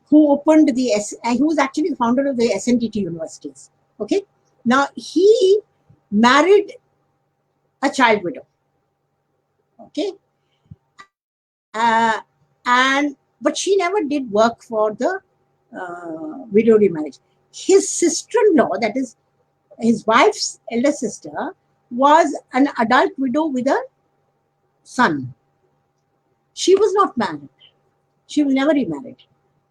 who opened who was actually the founder of the SNDT universities. Okay. Now, he married a child widow. Okay. And but she never did work for the widow remarriage. His sister-in-law, that is his wife's elder sister, was an adult widow with a son. She was not married. She was never remarried.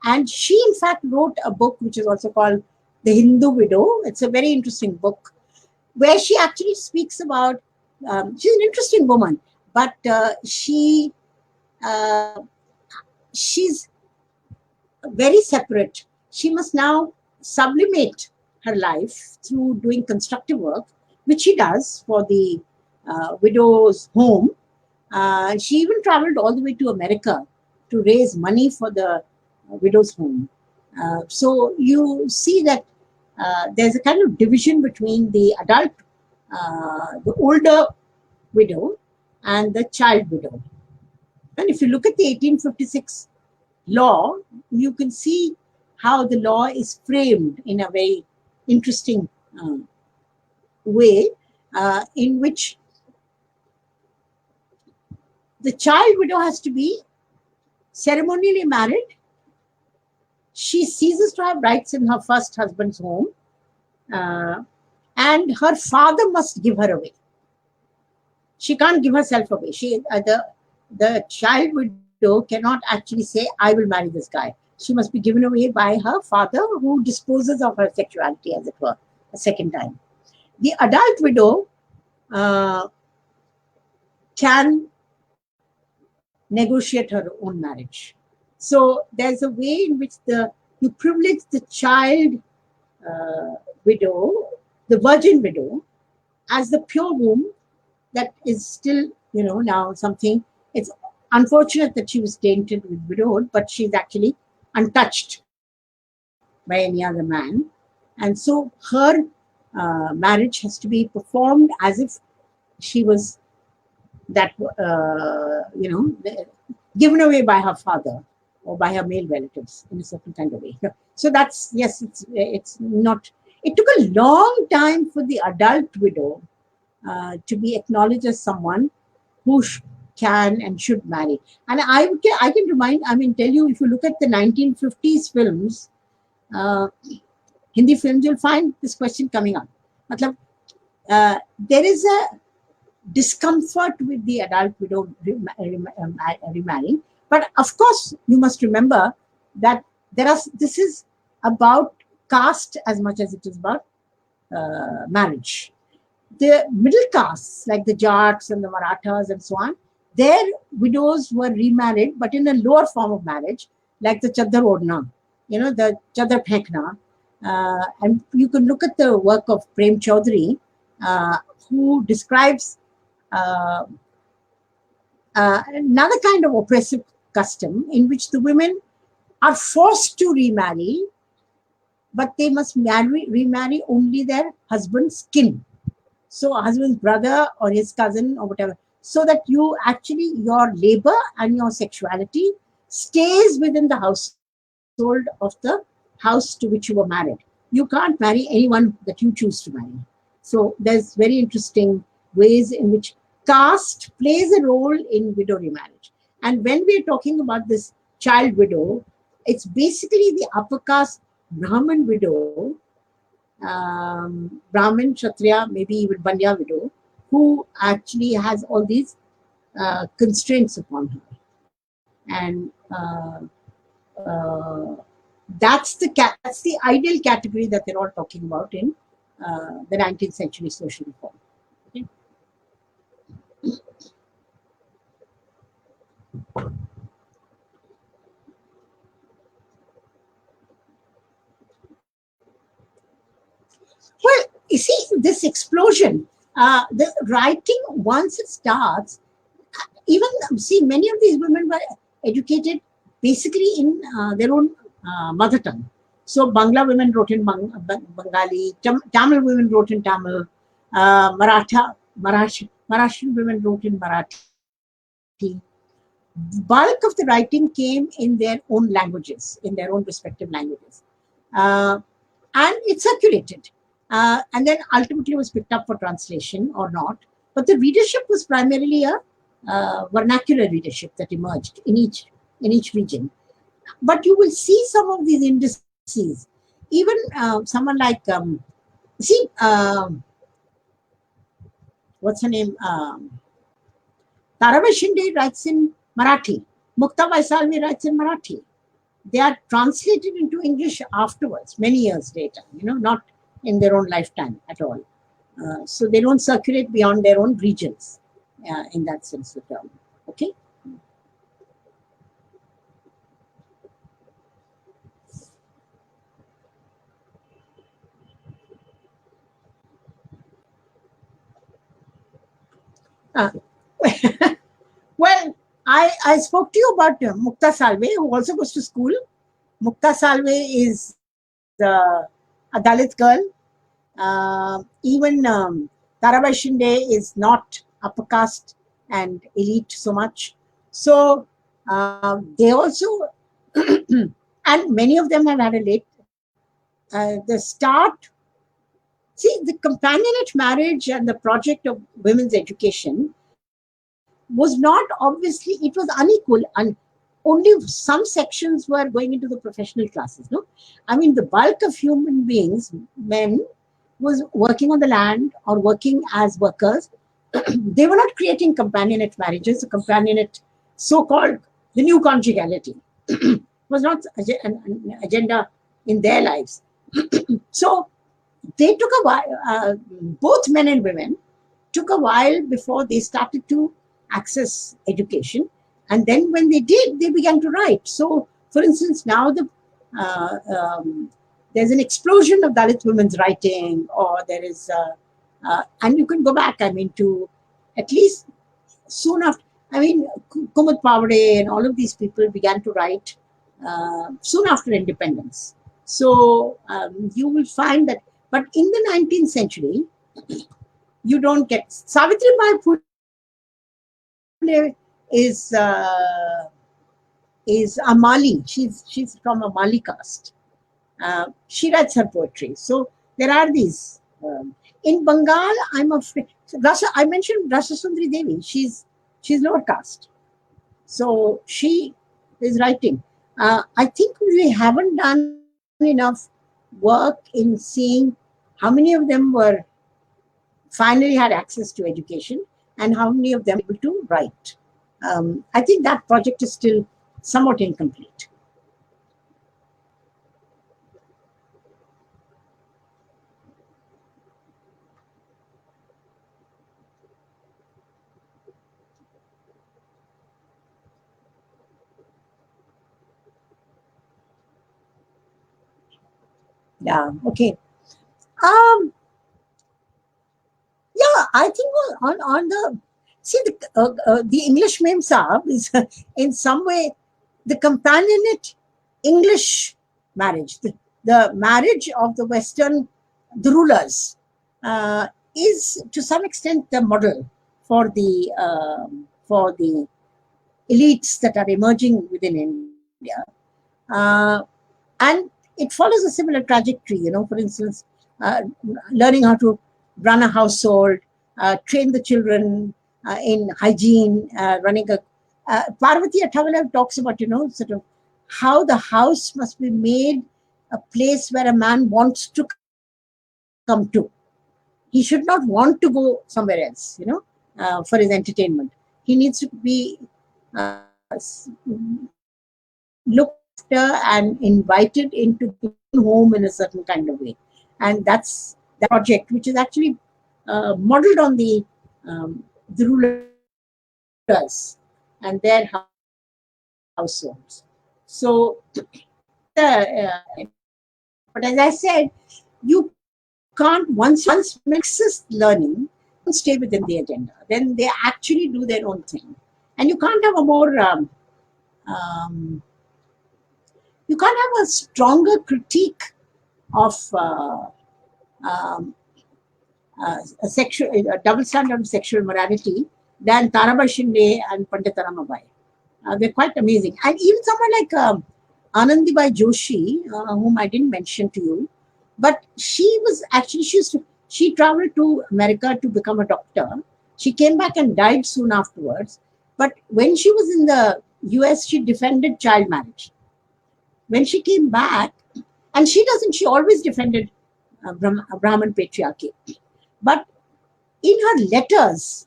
And she, in fact, wrote a book which is also called The Hindu Widow. It's a very interesting book where she actually speaks about, she's an interesting woman, but uh, she's very separate. She must now sublimate her life through doing constructive work, which she does for the widow's home. She even traveled all the way to America to raise money for the widow's home. So you see that there's a kind of division between the adult, the older widow, and the child widow. And if you look at the 1856 law, you can see how the law is framed in a very interesting way, in which the child widow has to be ceremonially married. She ceases to have rights in her first husband's home, uh, and her father must give her away. She can't give herself away. The child widow cannot actually say, "I will marry this guy." She must be given away by her father, who disposes of her sexuality, as it were, a second time. The adult widow uh, can negotiate her own marriage. So there's a way in which you privilege the child widow, the virgin widow, as the pure womb that is still, now something. It's unfortunate that she was tainted with widowhood, but she's actually untouched by any other man. And so her marriage has to be performed as if she was that, given away by her father or by her male relatives in a certain kind of way. So that's, yes, it's not. It took a long time for the adult widow to be acknowledged as someone who can and should marry. And I can remind, tell you, if you look at the 1950s films, Hindi films, you'll find this question coming up. Matlab, there is a discomfort with the adult widow remarrying. But of course, you must remember that this is about caste as much as it is about marriage. The middle castes, like the Jats and the Marathas and so on, their widows were remarried, but in a lower form of marriage, like the Chadar Odna, the Chadar Phekna. And you can look at the work of Prem Chaudhary, who describes another kind of oppressive custom in which the women are forced to remarry, but they must remarry only their husband's kin. So a husband's brother or his cousin or whatever, so that your labor and your sexuality stays within the household of the house to which you were married. You can't marry anyone that you choose to marry. So there's very interesting ways in which caste plays a role in widow remarriage. And when we're talking about this child widow, it's basically the upper caste Brahmin widow, Brahmin, Kshatriya, maybe even Banya widow, who actually has all these constraints upon her. And that's the ideal category that they're all talking about in the 19th century social reform. Okay? Well, you see, this explosion, the writing, once it starts, even, see, many of these women were educated basically in their own mother tongue. So Bangla women wrote in Bengali, Tamil women wrote in Tamil, Maharashtrian women wrote in Marathi. Bulk of the writing came in their own languages, in their own respective languages. And it circulated. And then ultimately was picked up for translation or not. But the readership was primarily a vernacular readership that emerged in each region. But you will see some of these indices. Even someone like, what's her name? Tarabai Shinde writes in Marathi. Mukta Vaisalvi writes in Marathi. They are translated into English afterwards, many years later, not in their own lifetime at all. So they don't circulate beyond their own regions in that sense of the term. Okay? Well, I spoke to you about Mukta Salve, who also goes to school. Mukta Salve is a Dalit girl. Even Tarabai Shinde is not upper caste and elite so much. So they also, and many of them have had a late, the start. See, the companionate marriage and the project of women's education was not obviously, it was unequal, and only some sections were going into the professional classes. No, the bulk of human beings, men, was working on the land or working as workers. They were not creating companionate marriages, companionate, so-called the new conjugality was not an agenda in their lives. So they took a while, both men and women took a while before they started to access education. And then when they did, they began to write. So, for instance, now there's an explosion of Dalit women's writing, or there is, and you can go back, to at least soon after. I mean, Kumut Pavade and all of these people began to write soon after independence. So you will find that, but in the 19th century, you don't get Savitri Bai Phule is a Mali. She's from a Mali caste. She writes her poetry. So there are these. In Bengal, I'm afraid. I mentioned Rasa Sundari Devi. She's lower caste. So she is writing. I think we haven't done enough work in seeing how many of them were finally had access to education and how many of them were able to write. I think that project is still somewhat incomplete. Yeah. Okay. Um, Yeah, I think on the see the English Mem Saab is in some way the companionate English marriage, the marriage of the Western the rulers is to some extent the model for the elites that are emerging within India, uh, and it follows a similar trajectory. For instance, uh, learning how to run a household, train the children in hygiene, running a. Parvati Attawala talks about sort of how the house must be made a place where a man wants to come to. He should not want to go somewhere else, for his entertainment. He needs to be looked after and invited into his own home in a certain kind of way. And that's that project, which is actually modeled on the rulers and their households. So that's but as I said, you can't once women access learning, they don't stay within the agenda. Then they actually do their own thing, and um, you can't have a stronger critique of um, a double standard of sexual morality than Tarabai Shinde and Pandit Ramabai. They're quite amazing. And even someone like Anandibai Joshi, whom I didn't mention to you, but she was actually, she traveled to America to become a doctor. She came back and died soon afterwards. But when she was in the US, she defended child marriage. When she came back, and she always defended Brahman patriarchy. But in her letters,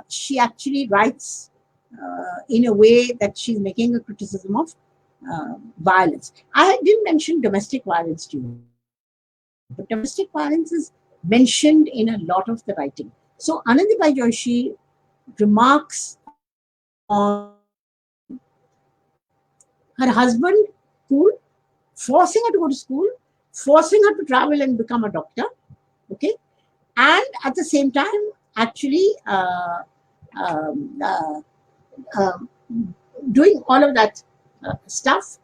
she actually writes in a way that she's making a criticism of violence. I didn't mention domestic violence to you, but domestic violence is mentioned in a lot of the writing. So Anandibai Joshi remarks on her husband school, forcing her to go to school, forcing her to travel and become a doctor, okay, and at the same time, actually um, uh, um, doing all of that stuff.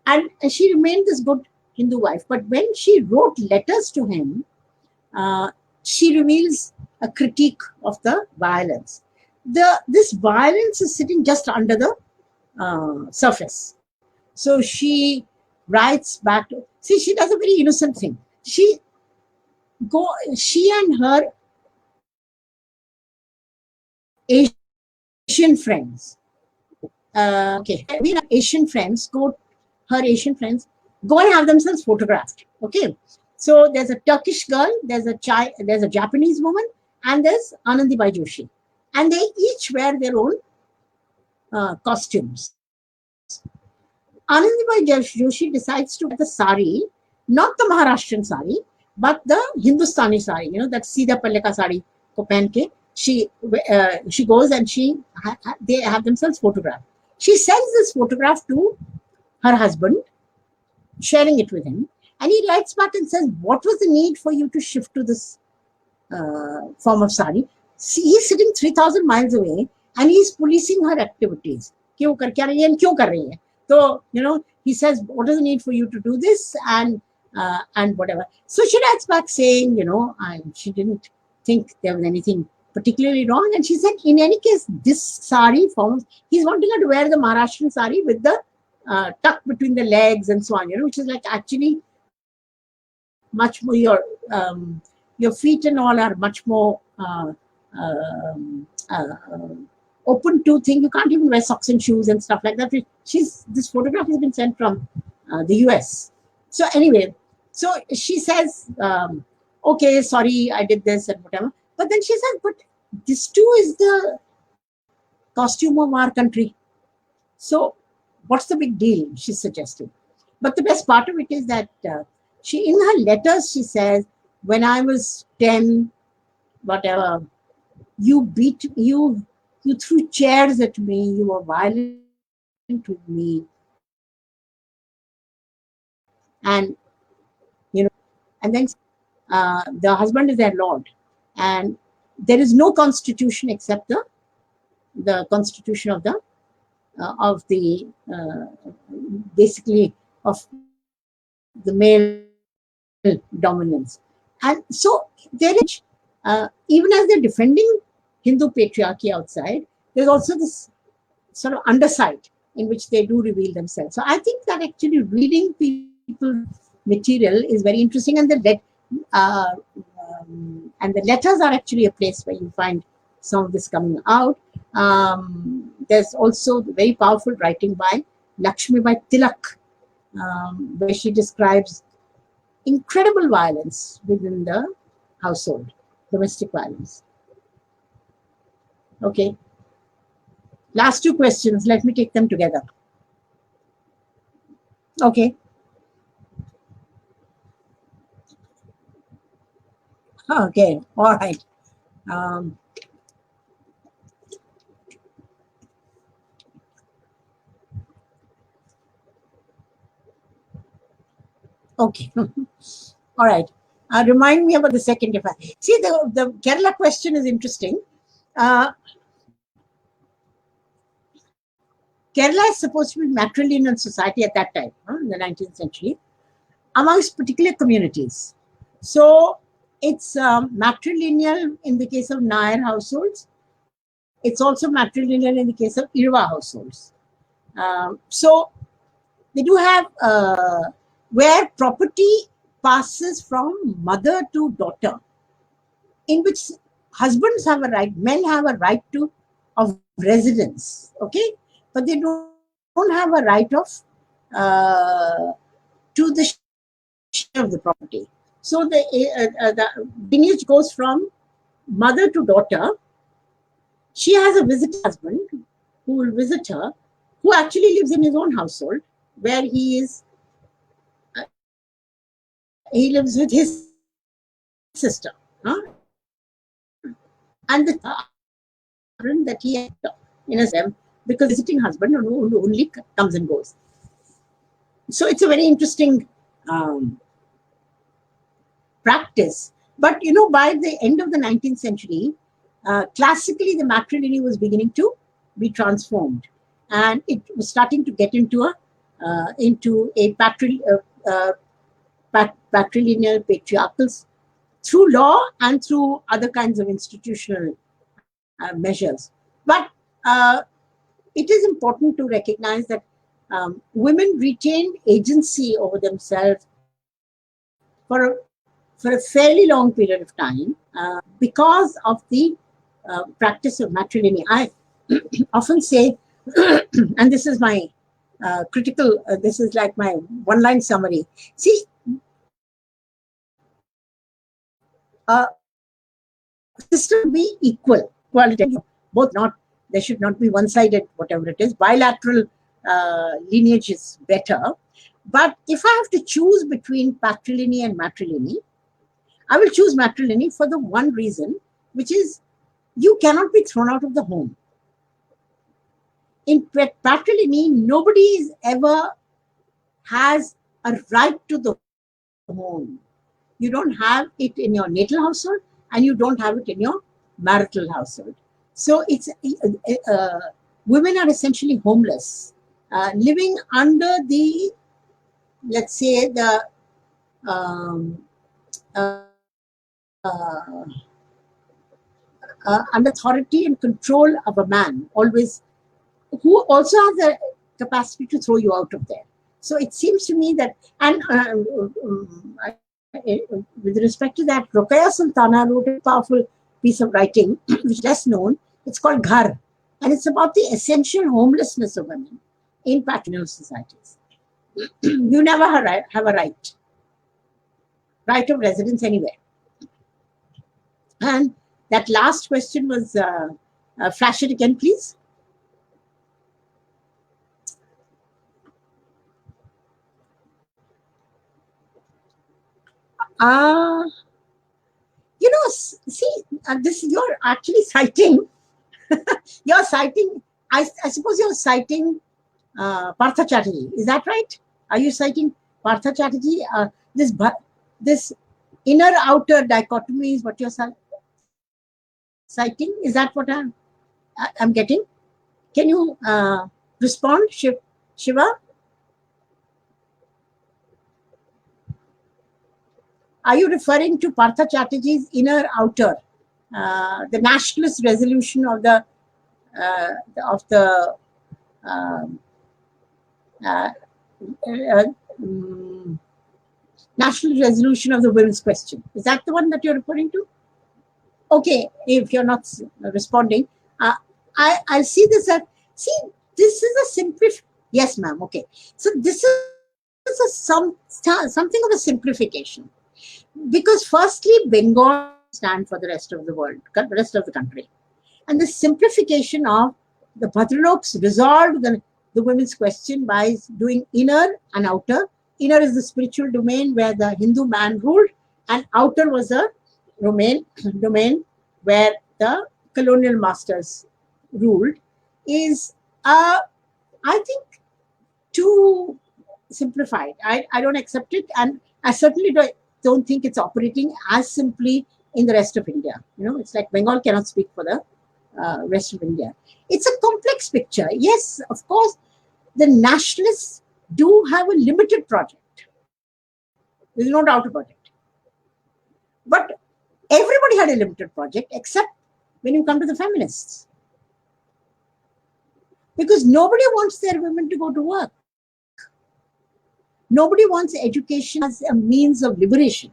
And she remained this good Hindu wife. But when she wrote letters to him, uh, she reveals a critique of the violence. This violence is sitting just under the surface. So she writes back to, see, she does a very innocent thing. Go she and her Asian friends, okay, we have Asian friends, her Asian friends, go and have themselves photographed. Okay. So there's a Turkish girl, there's a Japanese woman, and there's Anandibai Joshi. And they each wear their own costumes. Anandibai Joshi decides to wear the sari, not the Maharashtrian sari, but the Hindustani sari, that Sida Palleka sari ko pehen ke. She goes and they have themselves photographed. She sends this photograph to her husband, sharing it with him, and he writes back and says, "What was the need for you to shift to this form of sari? See, he's sitting 3,000 miles away. and he's policing her activities. क्यों कर क्या रही है, क्यों कर रही है? So, he says, what is the need for you to do this, and whatever. So she writes back saying, she didn't think there was anything particularly wrong, and she said, in any case, this sari forms. He's wanting her to wear the Maharashtrian sari with the tuck between the legs and so on, which is like actually much more, your feet and all are much more open to thing. You can't even wear socks and shoes and stuff like that. This photograph has been sent from the US. So anyway, so she says, okay, sorry, I did this and whatever. But then she says, but this too is the costume of our country. So what's the big deal? She's suggesting. But the best part of it is that she, in her letters, she says, when I was 10, whatever, you threw chairs at me, you were violent with me, and and then the husband is their lord, and there is no constitution except the constitution of the basically of the male dominance. And so there is, even as they're defending Hindu patriarchy outside, there's also this sort of underside in which they do reveal themselves. So I think that actually reading people's material is very interesting, and the letters are actually a place where you find some of this coming out. There's also the very powerful writing by Lakshmibai Tilak, where she describes incredible violence within the household, domestic violence. Okay. Last two questions. Let me take them together. Okay. Okay. All right. Okay. All right. Remind me about the second. See, the Kerala question is interesting. Kerala is supposed to be matrilineal society at that time, in the 19th century, amongst particular communities. So it's matrilineal in the case of Nair households. It's also matrilineal in the case of Irva households. So they do have where property passes from mother to daughter, in which husbands have a right, men have a right of residence, okay, but they don't have a right of to the share of the property. So the lineage goes from mother to daughter. She has a visiting husband who will visit her, who actually lives in his own household, where he lives with his sister, and the children that he has in his them, because visiting husband only comes and goes. So it's a very interesting practice. But by the end of the 19th century, classically the matrilineal was beginning to be transformed, and it was starting to get into a patrilineal patriarchal through law and through other kinds of institutional measures. But it is important to recognize that women retained agency over themselves for a fairly long period of time because of the practice of matrilineal. I often say, and this is my critical, this is like my one-line summary. See, system be equal, qualitative, both not, there should not be one-sided, whatever it is. Bilateral lineage is better. But if I have to choose between patrilineal and matrilineal, I will choose matrilineal for the one reason, which is you cannot be thrown out of the home. In patrilineal, nobody ever has a right to the home. You don't have it in your natal household, and you don't have it in your marital household. So it's women are essentially homeless, living under the, let's say, the um, under authority and control of a man, always, who also has the capacity to throw you out of there. So it seems to me that, and with respect to that, Rakesh Sultan wrote a powerful piece of writing, which is less known. It's called Ghar, and it's about the essential homelessness of women in patriarchal societies. You never have a right of residence anywhere. And that last question was, flash it again, please. Uh, see, this you're actually citing. You're citing. I suppose you're citing Partha Chatterjee. Is that right? Are you citing Partha Chatterjee? This inner outer dichotomy is what you're citing. Is that what I'm getting? Can you respond, Shiva? Are you referring to Partha Chatterjee's inner outer, the nationalist resolution of the um, uh, uh, um, national resolution of the women's question? Is that the one that you're referring to? Okay, if you're not responding, I see this as, see, this is a simplification. Yes, ma'am. Okay, so this is something of a simplification, because firstly, Bengal stand for the rest of the world, the rest of the country, and the simplification of the Bhadraloks resolved the women's question by doing inner and outer. Inner is the spiritual domain where the Hindu man ruled, and outer was the domain where the colonial masters ruled. Is, I think, too simplified. I don't accept it, and I certainly don't think it's operating as simply in the rest of India. It's like Bengal cannot speak for the rest of India. It's a complex picture. Yes, of course, the nationalists do have a limited project. There's no doubt about it. But everybody had a limited project, except when you come to the feminists. Because nobody wants their women to go to work. Nobody wants education as a means of liberation.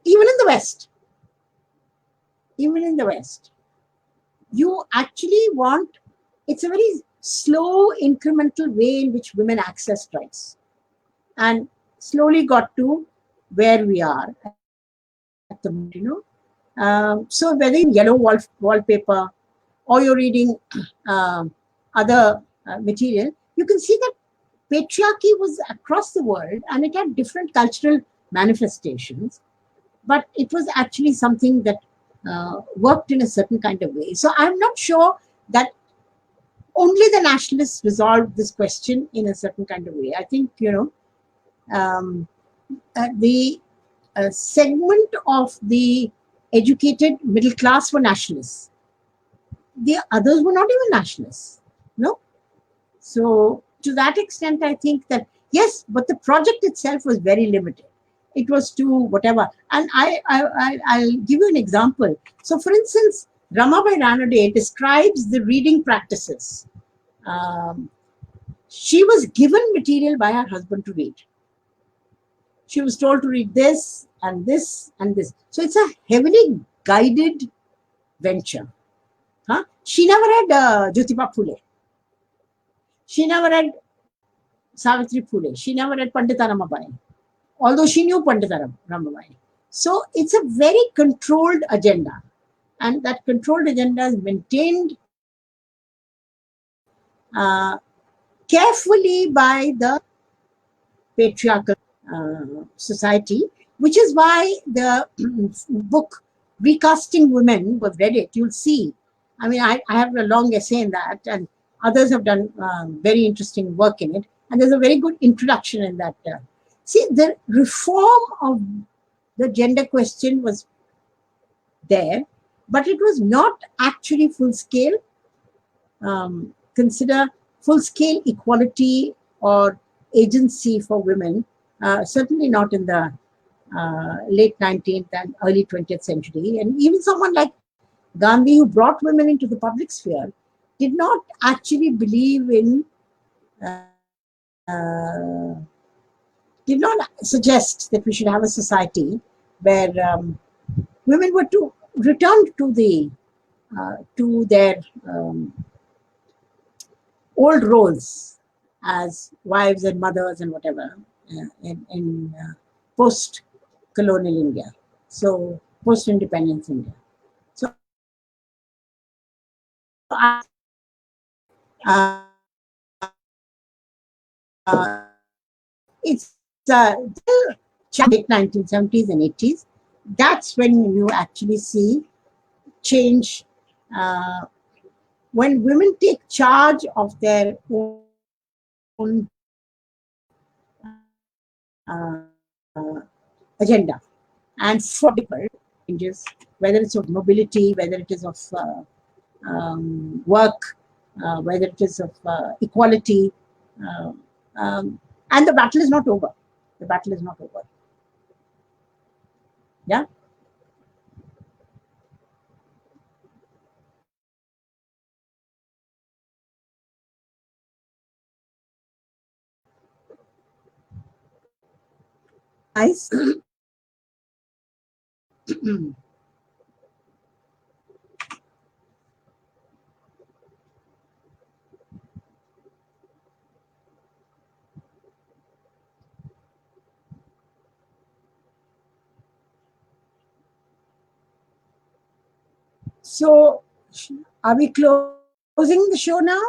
Even in the West. Even in the West. You actually want, it's a very slow, incremental way in which women access rights, and slowly got to where we are at the moment. So whether in yellow wallpaper or you're reading other material, you can see that patriarchy was across the world, and it had different cultural manifestations, but it was actually something that worked in a certain kind of way. So I'm not sure that only the nationalists resolved this question in a certain kind of way. I think, the segment of the educated middle class were nationalists. The others were not even nationalists. No. So to that extent, I think that, yes, but the project itself was very limited. It was to whatever. And I'll give you an example. So, for instance, Ramabai Ranade describes the reading practices. She was given material by her husband to read. She was told to read this and this and this. So it's a heavily guided venture. She never read Jyotiba Phule. She never read Savitri Phule. She never read Pandita Ramabai, although she knew Pandita Ramabai. So it's a very controlled agenda. And that controlled agenda is maintained carefully by the patriarchal society, which is why the book Recasting Women, was read it, you'll see. I mean, I have a long essay in that, and others have done very interesting work in it. And there's a very good introduction in that. See, the reform of the gender question was there, but it was not actually full scale. Consider full scale equality or agency for women, certainly not in the late 19th and early 20th century. And even someone like Gandhi, who brought women into the public sphere, did not actually believe in, did not suggest that we should have a society where women were to return to their old roles as wives and mothers and whatever in post-colonial India, so post-independence India. So I it's late 1970s and 80s. That's when you actually see change, uh, when women take charge of their own agenda and changes, whether it's of mobility, whether it is of work, whether it is of equality. Uh, um, and the battle is not over. The battle is not over. Yeah. Nice. So, are we closing the show now?